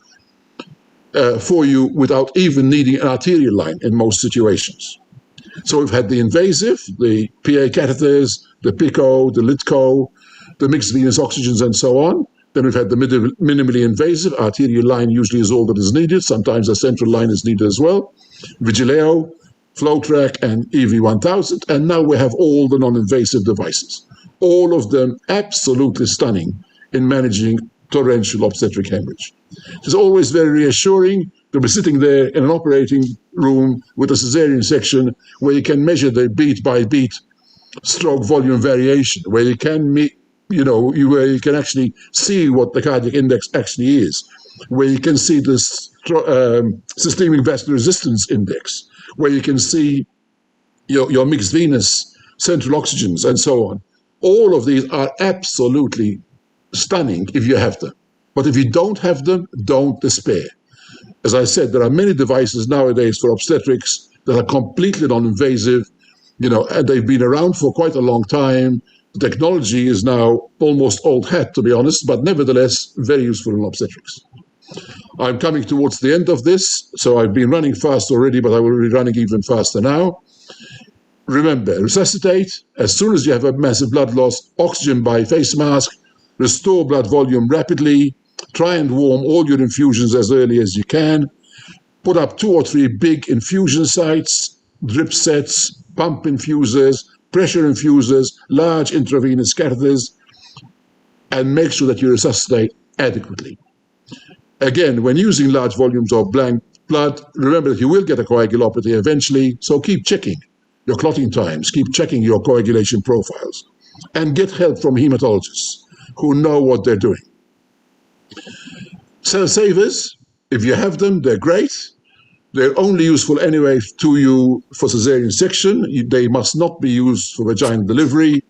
for you without even needing an arterial line in most situations. So we've had the invasive, the PA catheters, the PICO, the LITCO, the mixed venous oxygens, and so on. Then we've had the minimally invasive. Arterial line usually is all that is needed. Sometimes a central line is needed as well. Vigileo, FlowTrack, and EV1000. And now we have all the non-invasive devices. All of them absolutely stunning in managing torrential obstetric hemorrhage. It's always very reassuring to be sitting there in an operating room with a cesarean section where you can measure the beat-by-beat stroke volume variation, where you can where you can actually see what the cardiac index actually is, where you can see the systemic vascular resistance index, where you can see your mixed venous central oxygens, and so on. All of these are absolutely stunning if you have them. But if you don't have them, don't despair. As I said, there are many devices nowadays for obstetrics that are completely non-invasive, and they've been around for quite a long time. The technology is now almost old hat, to be honest, but nevertheless, very useful in obstetrics. I'm coming towards the end of this, so I've been running fast already, but I will be running even faster now. Remember, resuscitate. As soon as you have a massive blood loss, oxygen by face mask, restore blood volume rapidly, try and warm all your infusions as early as you can, put up 2 or 3 big infusion sites, drip sets, pump infusers, pressure infusers, large intravenous catheters, and make sure that you resuscitate adequately. Again, when using large volumes of blank blood, remember that you will get a coagulopathy eventually, so keep checking your clotting times, keep checking your coagulation profiles, and get help from hematologists who know what they're doing. Cell savers, if you have them, they're great. They're only useful anyway to you for cesarean section. They must not be used for vaginal delivery.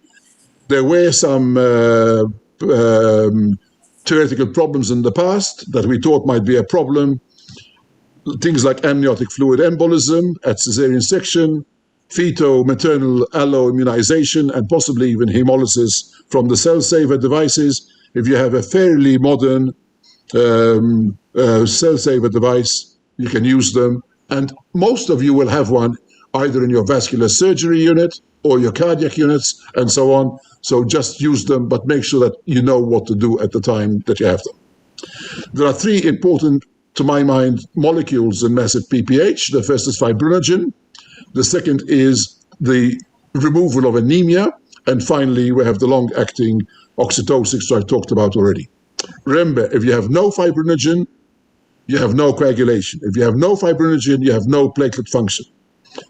There were some theoretical problems in the past that we thought might be a problem. Things like amniotic fluid embolism at cesarean section, feto-maternal alloimmunization, and possibly even hemolysis from the cell saver devices. If you have a fairly modern cell saver device, you can use them. And most of you will have one either in your vascular surgery unit or your cardiac units and so on. So just use them, but make sure that you know what to do at the time that you have them. There are 3 important, to my mind, molecules in massive PPH. The first is fibrinogen. The second is the removal of anemia. And finally, we have the long-acting oxytocics, which I talked about already. Remember, if you have no fibrinogen, you have no coagulation. If you have no fibrinogen, you have no platelet function.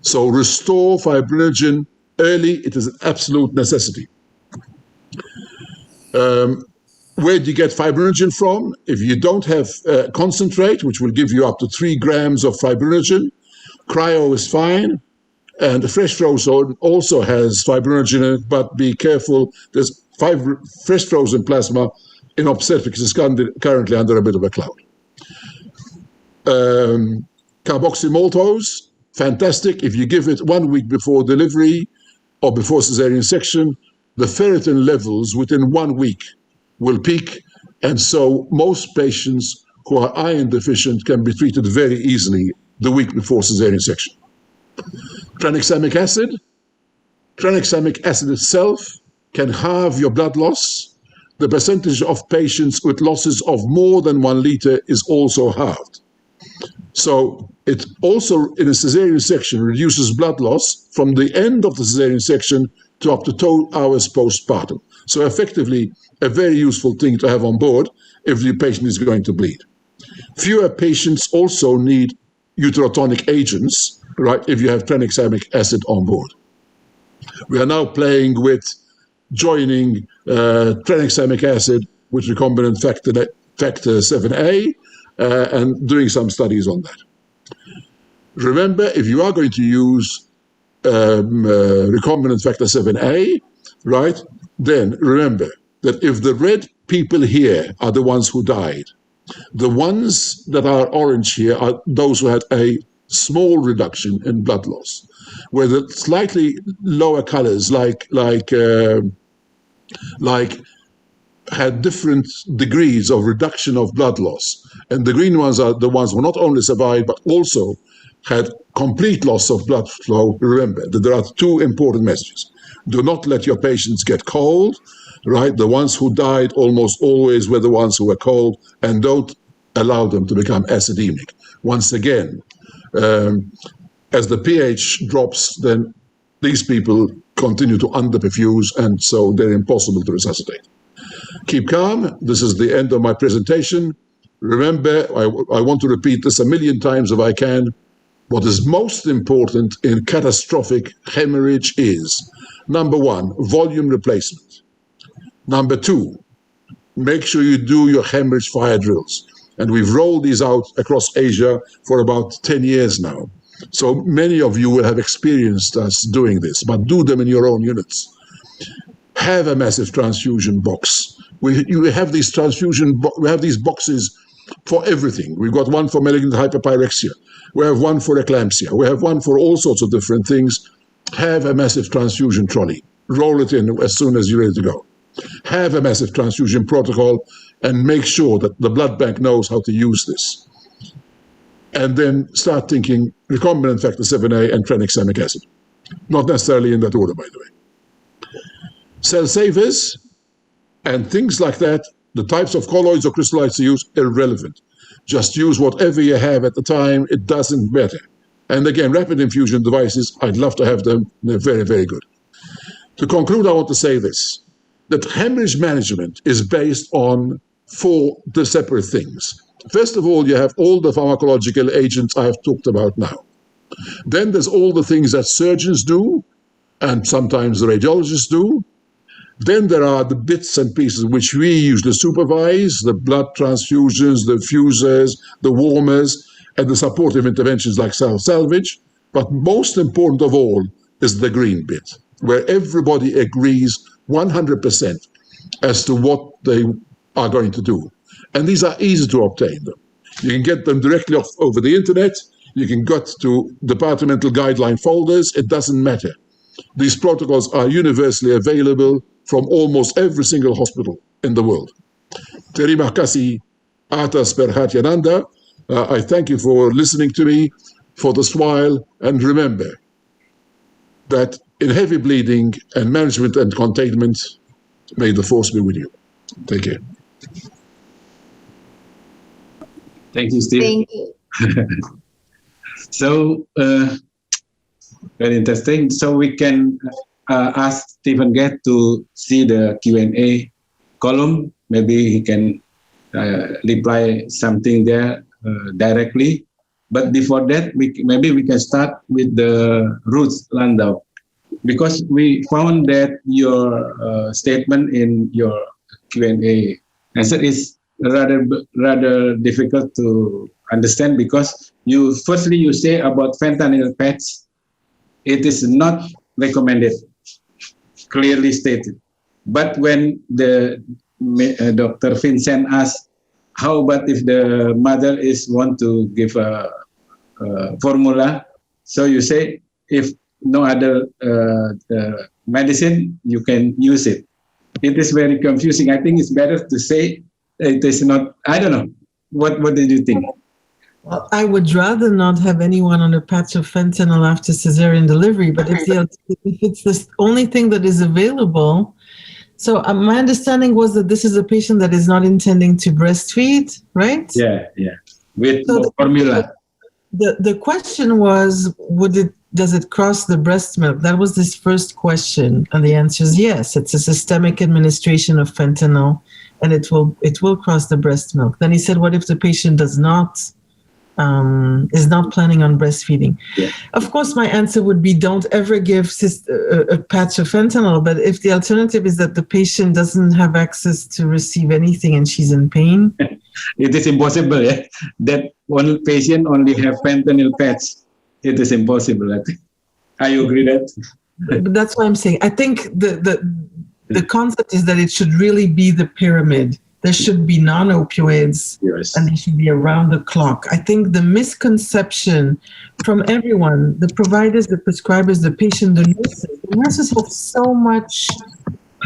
So restore fibrinogen early. It is an absolute necessity. Where do you get fibrinogen from? If you don't have concentrate, which will give you up to 3 grams of fibrinogen, cryo is fine. And fresh frozen also has fibrinogen in it, but be careful. There's fresh frozen plasma in obstetrics is currently under a bit of a cloud. Carboxymaltose, fantastic. If you give it 1 week before delivery or before cesarean section, the ferritin levels within 1 week will peak. And so most patients who are iron deficient can be treated very easily the week before cesarean section. Tranexamic acid. Tranexamic acid itself can halve your blood loss. The percentage of patients with losses of more than 1 liter is also halved. So it also, in a cesarean section, reduces blood loss from the end of the cesarean section to up to 2 hours postpartum. So effectively, a very useful thing to have on board if the patient is going to bleed. Fewer patients also need uterotonic agents, right, if you have tranexamic acid on board. We are now playing with joining tranexamic acid with recombinant factor 7A and doing some studies on that. Remember, if you are going to use recombinant factor 7A, right, then remember that if the red people here are the ones who died, the ones that are orange here are those who had a small reduction in blood loss, where the slightly lower colors like had different degrees of reduction of blood loss. And the green ones are the ones who not only survived, but also had complete loss of blood flow. Remember that there are 2 important messages. Do not let your patients get cold, right? The ones who died almost always were the ones who were cold, and don't allow them to become acidemic. Once again, as the pH drops, then these people continue to underperfuse, and so they're impossible to resuscitate. Keep calm. This is the end of my presentation. Remember, I want to repeat this 1,000,000 times if I can. What is most important in catastrophic hemorrhage is, number 1, volume replacement. Number 2, make sure you do your hemorrhage fire drills. And we've rolled these out across Asia for about 10 years now. So many of you will have experienced us doing this, but do them in your own units. Have a massive transfusion box. We have these boxes for everything. We've got one for malignant hyperpyrexia. We have one for eclampsia. We have one for all sorts of different things. Have a massive transfusion trolley. Roll it in as soon as you're ready to go. Have a massive transfusion protocol and make sure that the blood bank knows how to use this. And then start thinking recombinant factor 7A and tranexamic acid. Not necessarily in that order, by the way. Cell savers and things like that, the types of colloids or crystalloids to use, irrelevant. Just use whatever you have at the time. It doesn't matter. And again, rapid infusion devices, I'd love to have them. They're very, very good. To conclude, I want to say this, that hemorrhage management is based on 4 separate things. First of all, you have all the pharmacological agents I have talked about now. Then there's all the things that surgeons do, and sometimes the radiologists do. Then there are the bits and pieces which we usually supervise, the blood transfusions, the fusers, the warmers, and the supportive interventions like cell salvage. But most important of all is the green bit, where everybody agrees 100% as to what they are going to do. And these are easy to obtain them. You can get them directly over the internet. You can get to departmental guideline folders. It doesn't matter. These protocols are universally available from almost every single hospital in the world. Terima kasih atas perhatian Anda. I thank you for listening to me for this while. And remember that in heavy bleeding and management and containment, may the force be with you. Take care. Thank you, Steve. Thank you. So, very interesting. So we can ask Stephen Gatt to see the Q&A column. Maybe he can reply something there directly. But before that, maybe we can start with the Ruth Landau, because we found that your statement in your Q&A answer is rather difficult to understand, because you say about fentanyl patch, it is not recommended, clearly stated. But when the Dr. Vincent asked, how about if the mother want to give a formula? So you say, if no other medicine, you can use it. It is very confusing. I think it's better to say it is not. I don't know. What did you think? Well, I would rather not have anyone on a patch of fentanyl after cesarean delivery, but if it's the only thing that is available. So my understanding was that this is a patient that is not intending to breastfeed, right? Yeah. With no formula. The question was, does it cross the breast milk? That was this first question, and the answer is yes. It's a systemic administration of fentanyl, and it will cross the breast milk. Then he said, what if the patient is not planning on breastfeeding? Yeah. Of course, my answer would be, don't ever give a patch of fentanyl. But if the alternative is that the patient doesn't have access to receive anything and she's in pain, it is impossible. Yeah? That one patient only have fentanyl patch. It is impossible. I think. I agree that. But that's why I'm saying, I think the concept is that it should really be the pyramid. There should be non-opioids, yes, and they should be around the clock. I think the misconception from everyone, the providers, the prescribers, the patient, the nurses have so much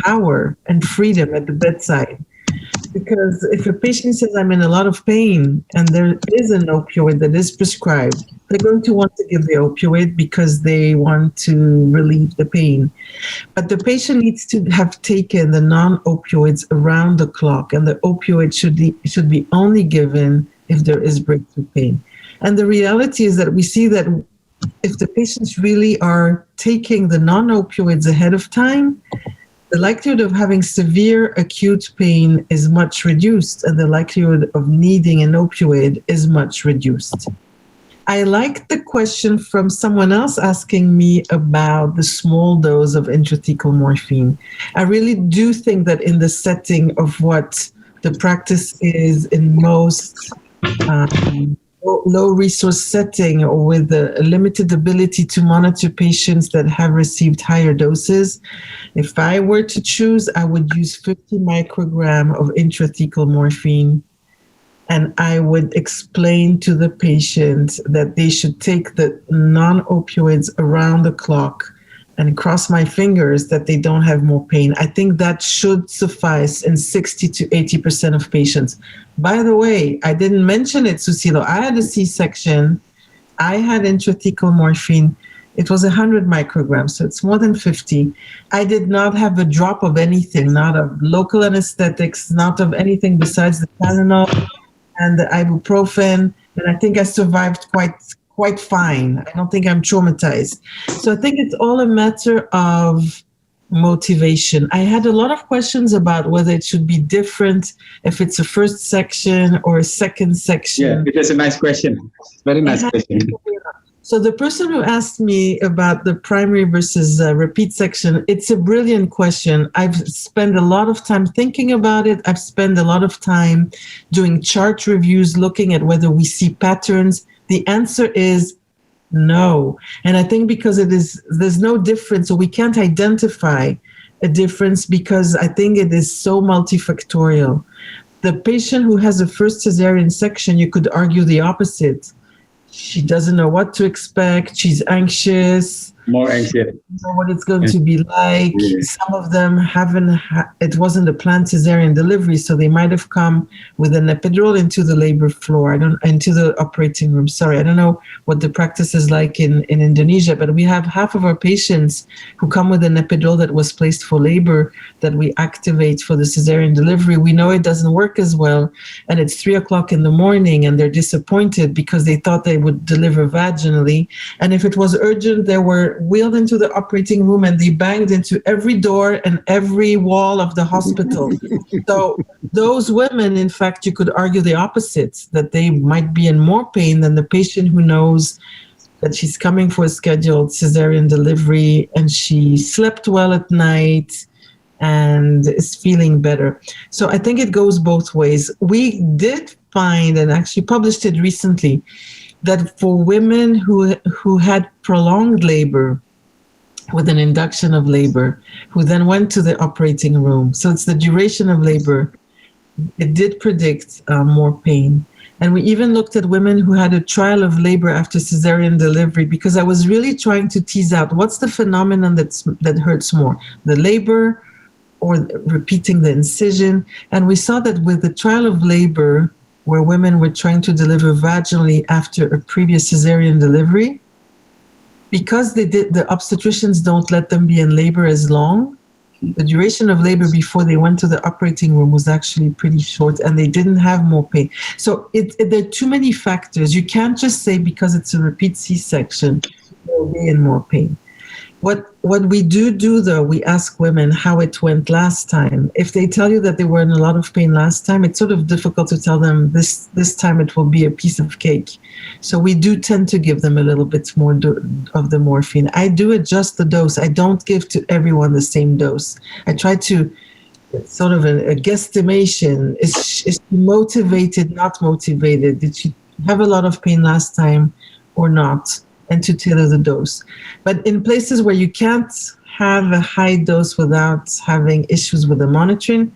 power and freedom at the bedside. Because if a patient says, I'm in a lot of pain, and there is an opioid that is prescribed, they're going to want to give the opioid because they want to relieve the pain. But the patient needs to have taken the non-opioids around the clock, and the opioid should be only given if there is breakthrough pain. And the reality is that we see that if the patients really are taking the non-opioids ahead of time, the likelihood of having severe acute pain is much reduced, and the likelihood of needing an opioid is much reduced. I like the question from someone else asking me about the small dose of intrathecal morphine. I really do think that in the setting of what the practice is in most low resource setting, or with a limited ability to monitor patients that have received higher doses, if I were to choose, I would use 50 microgram of intrathecal morphine, and I would explain to the patient that they should take the non-opioids around the clock and cross my fingers that they don't have more pain. I think that should suffice in 60 to 80% of patients. By the way, I didn't mention it, Susilo. I had a C-section. I had intrathecal morphine. It was 100 micrograms, so it's more than 50. I did not have a drop of anything, not of local anesthetics, not of anything besides the Tylenol and the ibuprofen. And I think I survived quite fine. I don't think I'm traumatized. So I think it's all a matter of motivation. I had a lot of questions about whether it should be different if it's a first section or a second section. Yeah, it is a nice question. Very nice question. So the person who asked me about the primary versus repeat section, it's a brilliant question. I've spent a lot of time thinking about it. I've spent a lot of time doing chart reviews, looking at whether we see patterns. The answer is no. And I think because there's no difference, so we can't identify a difference because I think it is so multifactorial. The patient who has a first cesarean section, you could argue the opposite. She doesn't know what to expect. She's anxious. More anxious. Know what it's going to be like. Yeah. Some of them it wasn't a planned cesarean delivery, so they might have come with an epidural into the labor floor, into the operating room. Sorry, I don't know what the practice is like in Indonesia, but we have half of our patients who come with an epidural that was placed for labor that we activate for the cesarean delivery. We know it doesn't work as well, and it's 3:00 in the morning, and they're disappointed because they thought they would deliver vaginally. And if it was urgent, there were were wheeled into the operating room and they banged into every door and every wall of the hospital. So those women, in fact, you could argue the opposite, that they might be in more pain than the patient who knows that she's coming for a scheduled cesarean delivery and she slept well at night and is feeling better. So I think it goes both ways. We did find, and actually published it recently, that for women who had prolonged labor with an induction of labor, who then went to the operating room, so it's the duration of labor, it did predict more pain. And we even looked at women who had a trial of labor after cesarean delivery, because I was really trying to tease out what's the phenomenon that hurts more, the labor or repeating the incision. And we saw that with the trial of labor, where women were trying to deliver vaginally after a previous cesarean delivery, because the obstetricians don't let them be in labor as long, the duration of labor before they went to the operating room was actually pretty short, and they didn't have more pain. So there are too many factors. You can't just say because it's a repeat C-section, they'll be in more pain. What we do though, we ask women how it went last time. If they tell you that they were in a lot of pain last time, it's sort of difficult to tell them this time it will be a piece of cake. So we do tend to give them a little bit more of the morphine. I do adjust the dose. I don't give to everyone the same dose. I try to, it's sort of a guesstimation. Is she motivated, not motivated? Did she have a lot of pain last time or not? And to tailor the dose. But in places where you can't have a high dose without having issues with the monitoring,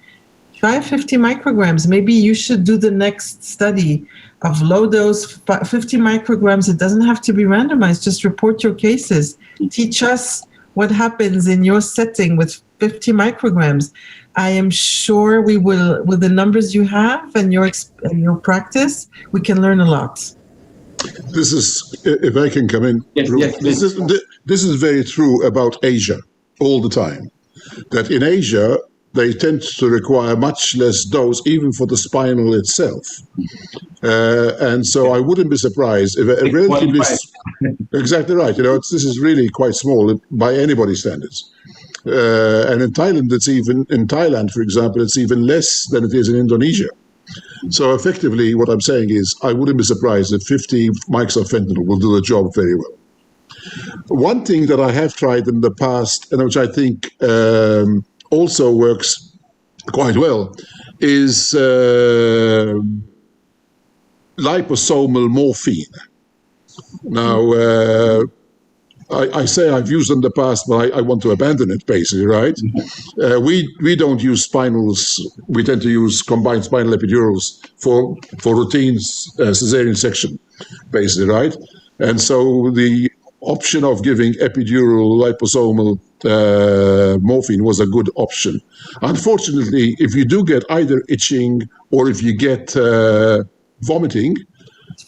try 50 micrograms. Maybe you should do the next study of low dose, 50 micrograms. It doesn't have to be randomized. Just report your cases. Teach us what happens in your setting with 50 micrograms. I am sure we will, with the numbers you have and your practice, we can learn a lot. This is, if I can come in, yes, this is very true about Asia all the time. That in Asia, they tend to require much less dose, even for the spinal itself. And so I wouldn't be surprised if a relatively... Exactly right. You know, this is really quite small by anybody's standards. And in Thailand, in Thailand, for example, it's even less than it is in Indonesia. So effectively, what I'm saying is, I wouldn't be surprised if 50 mics of fentanyl will do the job very well. One thing that I have tried in the past, and which I think also works quite well, is liposomal morphine. Now, I say I've used in the past, but I want to abandon it, basically, right? We don't use spinals. We tend to use combined spinal epidurals for routine cesarean section, basically, right? And so the option of giving epidural liposomal morphine was a good option. Unfortunately, if you do get either itching or if you get vomiting,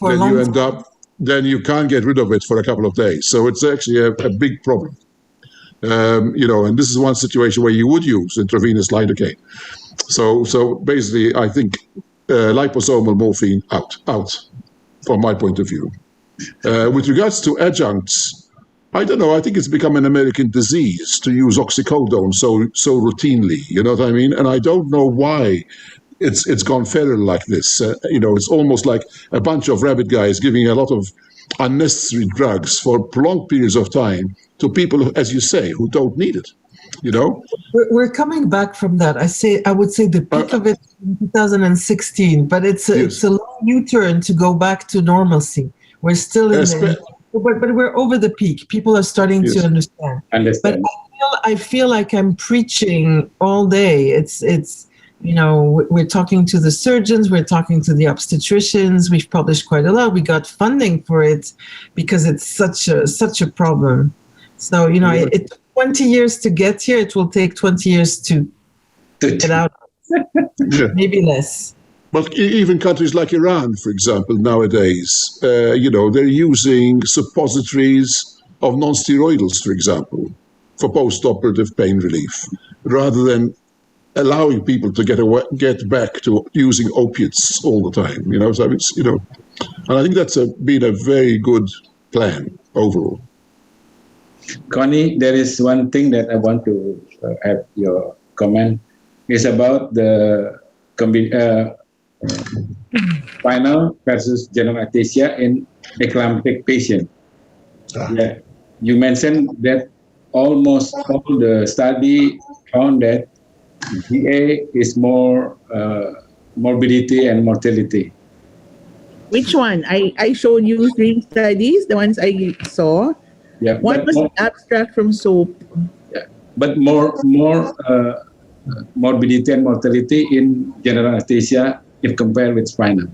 then you end up... then you can't get rid of it for a couple of days. So it's actually a big problem. You know, and this is one situation where you would use intravenous lidocaine. So basically, I think liposomal morphine out from my point of view. With regards to adjuncts, I don't know, I think it's become an American disease to use oxycodone so routinely, you know what I mean? And I don't know why it's gone feral like this. You know, it's almost like a bunch of rabbit guys giving a lot of unnecessary drugs for prolonged periods of time to people, as you say, who don't need it. You know, we're coming back from that. I would say the peak of it in 2016, but it's a long U-turn to go back to normalcy. We're still in there, but we're over the peak. People are starting to understand. But I feel like I'm preaching all day. It's. You know, we're talking to the surgeons, we're talking to the obstetricians. We've published quite a lot. We got funding for it because it's such a problem. So, you know, it took 20 years to get here. It will take 20 years to get out. Maybe less. But even countries like Iran, for example, nowadays, you know, they're using suppositories of non-steroidals, for example, for post-operative pain relief, rather than allowing people to get back to using opiates all the time, you know. So it's, you know, and I think that's been a very good plan overall. Connie, there is one thing that I want to have your comment. Is about the spinal versus general anesthesia in eclamptic patient. Yeah. You mentioned that almost all the study found that GA is more morbidity and mortality. Which one? I showed you 3 studies, the ones I saw. Yeah, one was an abstract from SOAP. Yeah, but more morbidity and mortality in general anesthesia if compared with spinal.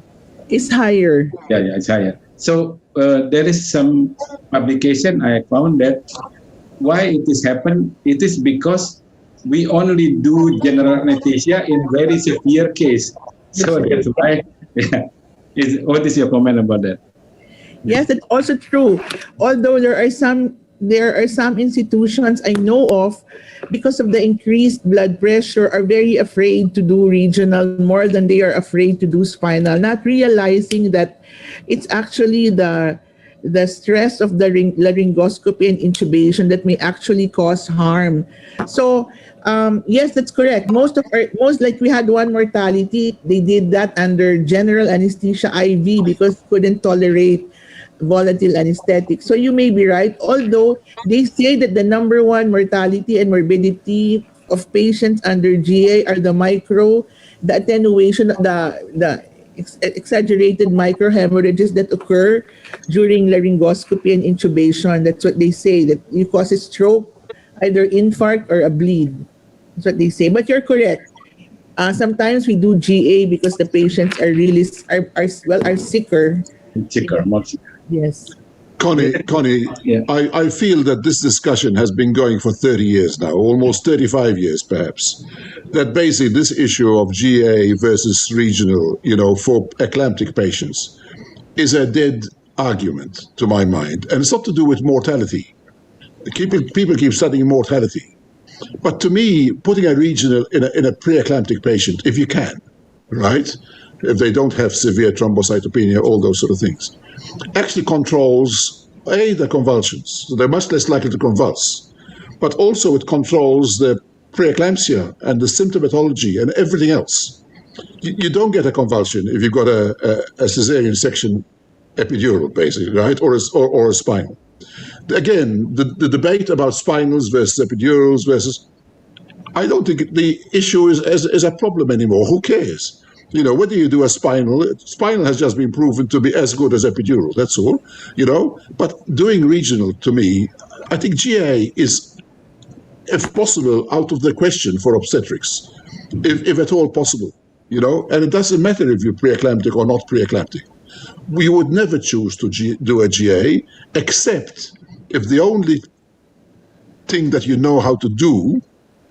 It's higher. Yeah, it's higher. So there is some publication I found that why it is happen. It is because we only do general anesthesia in very severe case. So that's why. Yeah. What is your comment about that? Yes, that's also true. Although there are some institutions I know of, because of the increased blood pressure, are very afraid to do regional more than they are afraid to do spinal, not realizing that it's actually the stress of the laryngoscopy and intubation that may actually cause harm. So yes, that's correct. Most like we had one mortality, they did that under general anesthesia IV because couldn't tolerate volatile anesthetic. So you may be right, although they say that the number one mortality and morbidity of patients under GA are the attenuation, the exaggerated microhemorrhages that occur during laryngoscopy and intubation. That's what they say, that you cause a stroke, either infarct or a bleed. That's what they say. But you're correct. Sometimes we do GA because the patients are really are sicker. Sicker, much sicker. Yes. Connie, Yeah. I feel that this discussion has been going for 30 years now, almost 35 years perhaps, that basically this issue of GA versus regional, for eclamptic patients is a dead argument to my mind. And it's not to do with mortality. People keep studying mortality. But to me, putting a regional in a pre-eclamptic patient, if you can, right? If they don't have severe thrombocytopenia, all those sort of things, actually controls, the convulsions. So they're much less likely to convulse. But also it controls the preeclampsia and the symptomatology and everything else. You don't get a convulsion if you've got a cesarean section epidural, basically, right? Or a spinal. Again, the debate about spinals versus epidurals versus, I don't think the issue is a problem anymore. Who cares? Whether you do a spinal has just been proven to be as good as epidural, that's all, But doing regional, to me, I think GA is, if possible, out of the question for obstetrics, if at all possible, And it doesn't matter if you're preeclamptic or not preeclamptic. We would never choose to do a GA, except if the only thing that you know how to do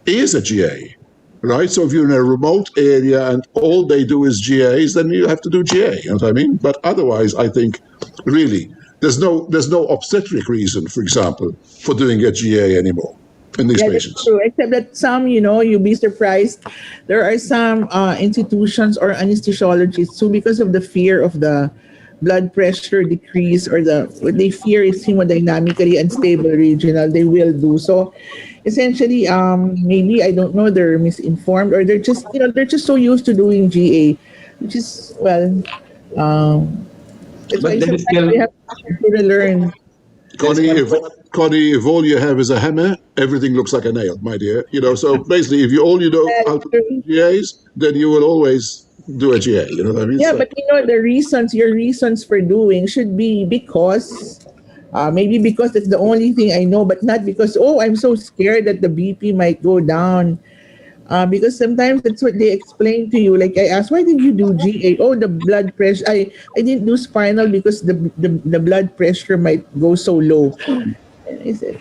is a GA. Right, so if you're in a remote area and all they do is GAs, then you have to do GA. You know what I mean? But otherwise, I think really there's no obstetric reason, for example, for doing a GA anymore in these patients. That's true. Except that some, you'd be surprised. There are some institutions or anesthesiologists who, because of the fear of the blood pressure decrease or what they fear is hemodynamically unstable regional, they will do so. Essentially, maybe, I don't know, they're misinformed or they're just so used to doing GA, which is, that's why we have to learn. Connie, if all you have is a hammer, everything looks like a nail, my dear. So basically, if all you know how to do GAs, then you will always do a GA. You know what I mean? Yeah, but your reasons for doing should be because, maybe because it's the only thing I know, but not because, I'm so scared that the BP might go down. Because sometimes that's what they explain to you. Like I asked, why did you do GA? The blood pressure. I didn't do spinal because the blood pressure might go so low. I said,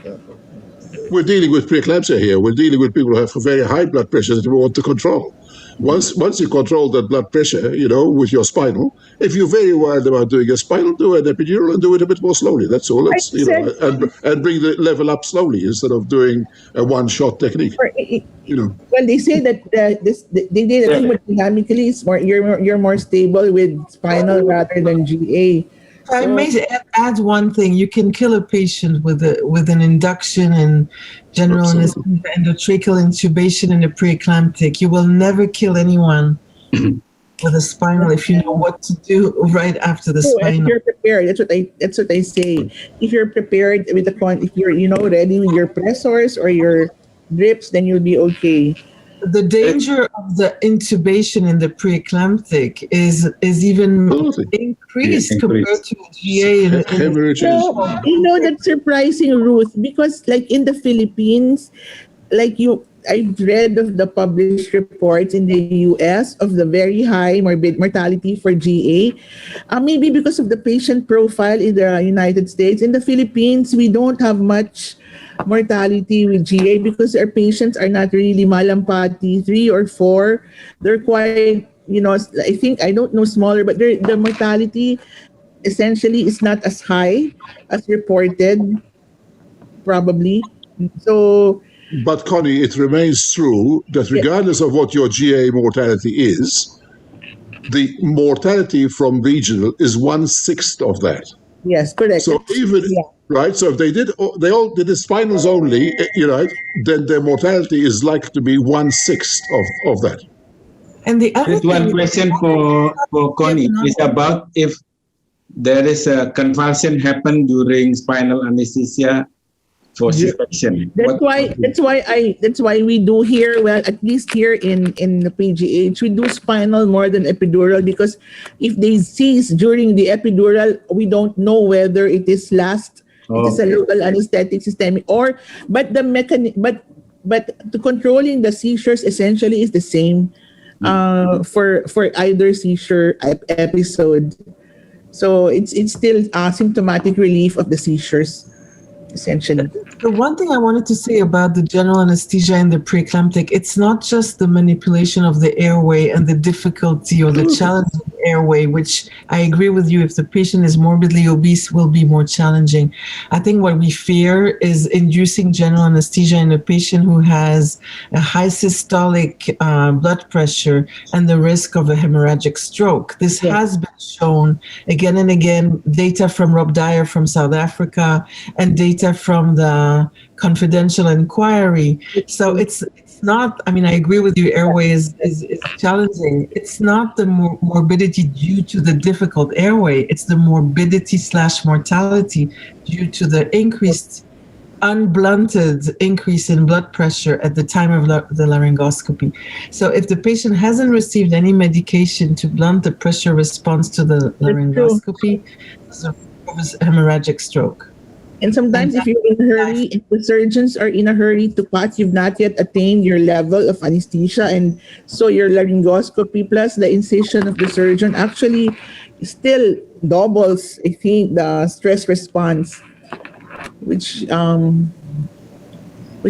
we're dealing with preeclampsia here. We're dealing with people who have very high blood pressure that we want to control. Once you control that blood pressure, with your spinal, if you're very worried about doing a spinal, do an epidural and do it a bit more slowly. That's all. And bring the level up slowly instead of doing a one-shot technique. Well, they say that they did it hemodynamically. You're more stable with spinal rather than GA. I may add one thing, you can kill a patient with an induction and general anesthesia, endotracheal intubation, and a preeclamptic. You will never kill anyone with a spinal if you know what to do right after the spinal. If you're prepared, that's what I say. If you're prepared with if you're ready with your pressors or your drips, then you'll be okay. The danger of the intubation in the preeclamptic is even increased compared to GA. So, that's surprising, Ruth, because like in the Philippines, I've read of the published reports in the US of the very high mortality for GA. Maybe because of the patient profile in the United States. In the Philippines, we don't have much mortality with GA because our patients are not really malampati 3 or 4. They're quite, I think, I don't know, smaller, but the mortality essentially is not as high as reported, probably. So, but Connie, it remains true that regardless of what your GA mortality is, the mortality from regional is 1/6 of that. Yes, correct. So right. So if they all did the spinals only, then their mortality is likely to be 1/6 of that. And the other one question for Connie is about if there is a convulsion happen during spinal anesthesia for C-section. That's why we do here, well, at least here in the PGH, we do spinal more than epidural, because if they cease during the epidural, we don't know whether it is it is a local anesthetic systemic but the mechanism, but the controlling the seizures essentially is the same for either seizure episode. So it's still symptomatic relief of the seizures, essentially. The one thing I wanted to say about the general anesthesia and the preeclamptic, it's not just the manipulation of the airway and the difficulty or the challenge of the airway, which I agree with you, if the patient is morbidly obese, will be more challenging. I think what we fear is inducing general anesthesia in a patient who has a high systolic blood pressure and the risk of a hemorrhagic stroke. This has been shown again and again, data from Rob Dyer from South Africa and data from the confidential inquiry. So it's not, I agree with you, airway is challenging. It's not the morbidity due to the difficult airway, it's the morbidity/mortality due to the increased, unblunted increase in blood pressure at the time of the laryngoscopy. So if the patient hasn't received any medication to blunt the pressure response to the laryngoscopy, it's a hemorrhagic stroke. And sometimes if you're in a hurry, if the surgeons are in a hurry to cut, you've not yet attained your level of anesthesia. And so your laryngoscopy plus the incision of the surgeon actually still doubles, I think, the stress response, which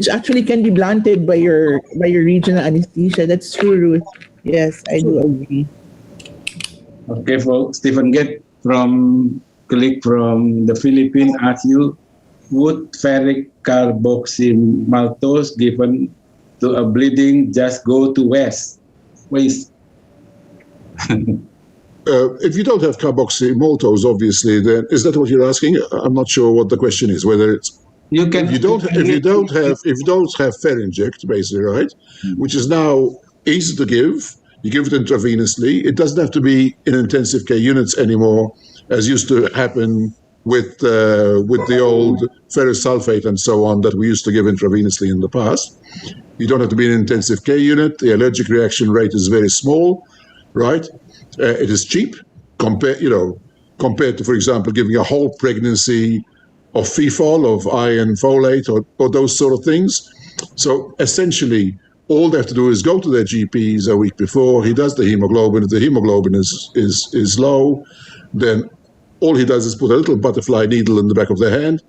actually can be blunted by your regional anesthesia. That's true, Ruth. Yes, I do agree. Okay, for Stephen Gatt colleague from the Philippines asked you, would ferric carboxymaltose given to a bleeding just go to waste? If you don't have carboxymaltose, obviously, then is that what you're asking? I'm not sure what the question is. Whether it's if you don't have Ferinject, basically, right, which is now easy to give. You give it intravenously. It doesn't have to be in intensive care units anymore, as used to happen with the old ferrous sulfate and so on that we used to give intravenously in the past. You don't have to be in an intensive care unit. The allergic reaction rate is very small, right? It is cheap compared to, for example, giving a whole pregnancy of FeFol, of iron folate, or those sort of things. So essentially, all they have to do is go to their GPs a week before. He does the hemoglobin. If the hemoglobin is low, then all he does is put a little butterfly needle in the back of their hand,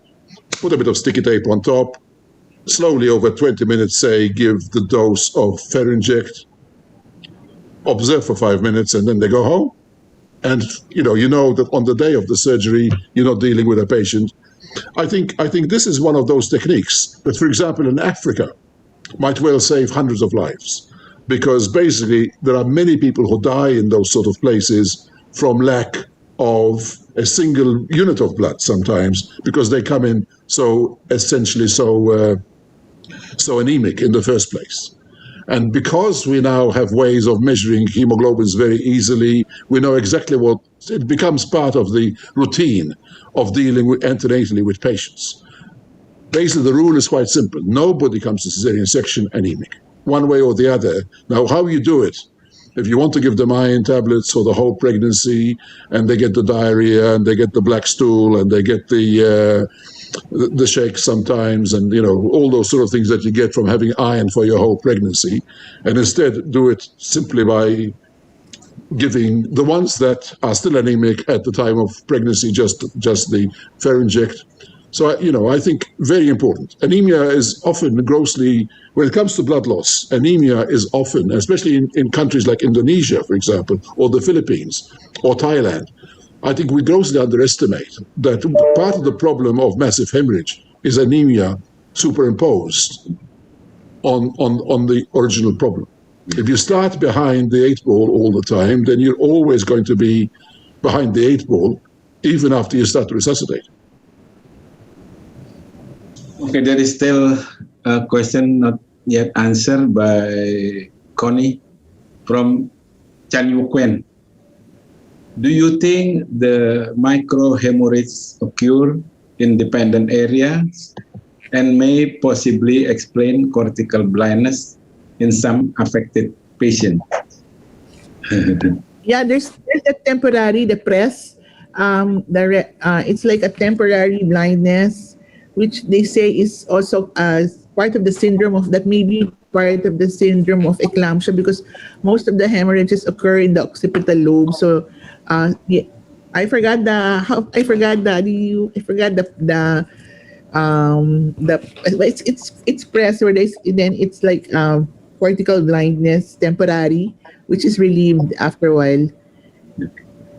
put a bit of sticky tape on top, slowly over 20 minutes, say, give the dose of Ferinject, observe for 5 minutes, and then they go home. And you know that on the day of the surgery, you're not dealing with a patient. I think this is one of those techniques that, for example, in Africa, might well save hundreds of lives, because basically there are many people who die in those sort of places from lack of a single unit of blood sometimes because they come in so anemic in the first place. And because we now have ways of measuring hemoglobins very easily, we know exactly what, it becomes part of the routine of dealing with antenatally with patients. Basically, the rule is quite simple. Nobody comes to cesarean section anemic, one way or the other. Now, how you do it, if you want to give them iron tablets for the whole pregnancy, and they get the diarrhea, and they get the black stool, and they get the shakes sometimes, and all those sort of things that you get from having iron for your whole pregnancy, and instead do it simply by giving the ones that are still anemic at the time of pregnancy just the pharyngect. So, I think very important. Anemia is often grossly, when it comes to blood loss, anemia is often, especially in countries like Indonesia, for example, or the Philippines, or Thailand, I think we grossly underestimate that part of the problem of massive hemorrhage is anemia superimposed on the original problem. If you start behind the 8 ball all the time, then you're always going to be behind the 8 ball, even after you start to resuscitate. Okay, there is still a question not yet answered by Connie from Chan Yu Quen. Do you think the microhemorrhage occur in dependent areas and may possibly explain cortical blindness in some affected patients? Yeah, there's a temporary depress. It's like a temporary blindness, which they say is also part of the syndrome of that may be part of the syndrome of eclampsia, because most of the hemorrhages occur in the occipital lobe. So, I forgot the it's pressed where then it's like cortical blindness, temporary, which is relieved after a while.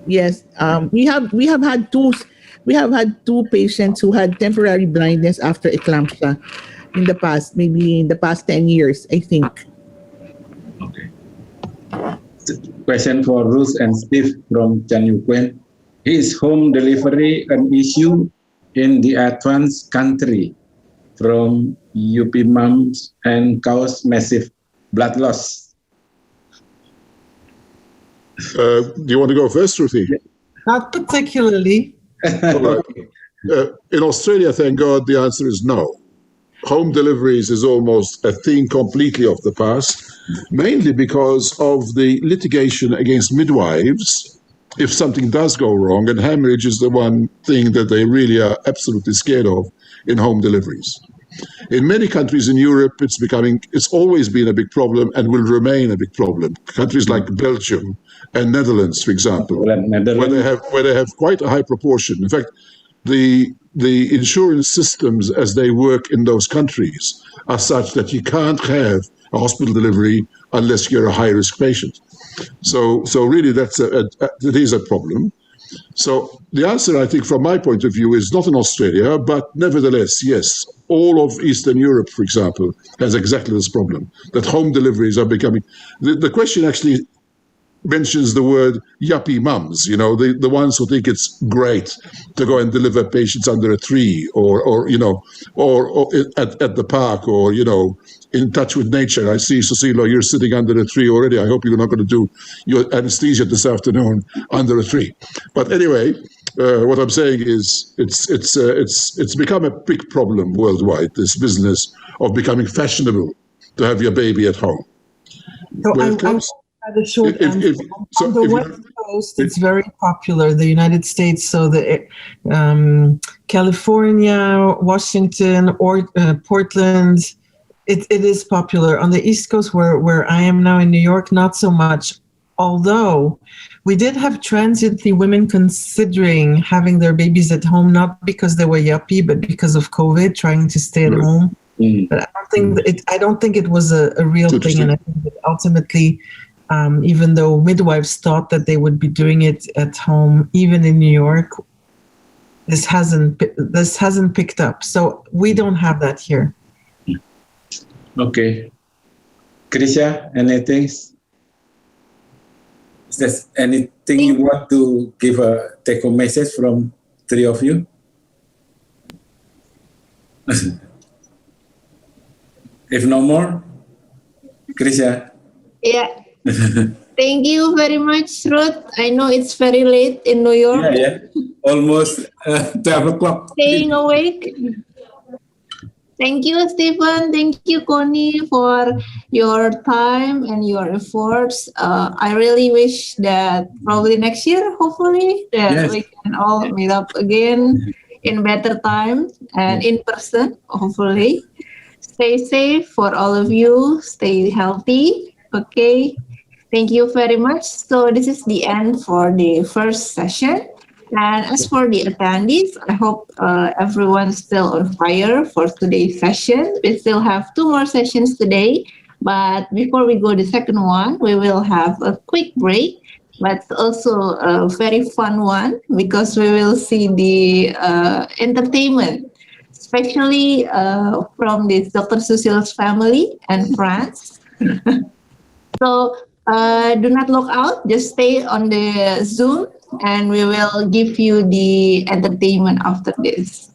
Yes, we have had two patients who had temporary blindness after eclampsia in the past, maybe in the past 10 years, I think. Okay. Question for Ruth and Steve from Chan Yu Quen. Is home delivery an issue in the advanced country from UP moms and cause massive blood loss? Do you want to go first, Ruthie? Not particularly. Right. In Australia, thank God, the answer is no. Home deliveries is almost a thing completely of the past, mainly because of the litigation against midwives if something does go wrong, and hemorrhage is the one thing that they really are absolutely scared of in home deliveries. In many countries in Europe, it's always been a big problem and will remain a big problem. Countries like Belgium and Netherlands, for example, where they have quite a high proportion. In fact, the insurance systems as they work in those countries are such that you can't have a hospital delivery unless you're a high-risk patient. So really, it is a problem. So the answer, I think, from my point of view, is not in Australia, but nevertheless, yes, all of Eastern Europe, for example, has exactly this problem, that home deliveries are becoming... The question actually mentions the word yuppie mums, the ones who think it's great to go and deliver patients under a tree or at the park or, in touch with nature. I see, Cecilia, you're sitting under a tree already. I hope you're not going to do your anesthesia this afternoon under a tree. But anyway, what I'm saying is it's become a big problem worldwide, this business of becoming fashionable to have your baby at home. So on the West Coast, it's very popular, the United States. So the California, Washington, or Portland, it is popular. On the East Coast, where I am now in New York, not so much. Although we did have transiently women considering having their babies at home, not because they were yuppie, but because of COVID, trying to stay at home. But I don't think it was a real thing, and I think that ultimately, even though midwives thought that they would be doing it at home, even in New York, this hasn't picked up. So we don't have that here. Okay, Krisha, anything? Is there anything you want to give a take-home message from three of you? If no more, Krisha. Yeah. Thank you very much, Ruth. I know it's very late in New York. Yeah. Almost 12 o'clock. Staying awake. Thank you, Stephen. Thank you, Connie, for your time and your efforts. I really wish that probably next year, hopefully, that we can all meet up again in better times and in person, hopefully. Stay safe for all of you. Stay healthy. Okay. Thank you very much. So this is the end for the first session. And as for the attendees, I hope everyone's still on fire for today's session. We still have 2 more sessions today. But before we go to the second one, we will have a quick break, but also a very fun one because we will see the entertainment, especially from the Dr. Susil's family and friends. So do not log out, just stay on the Zoom and we will give you the entertainment after this.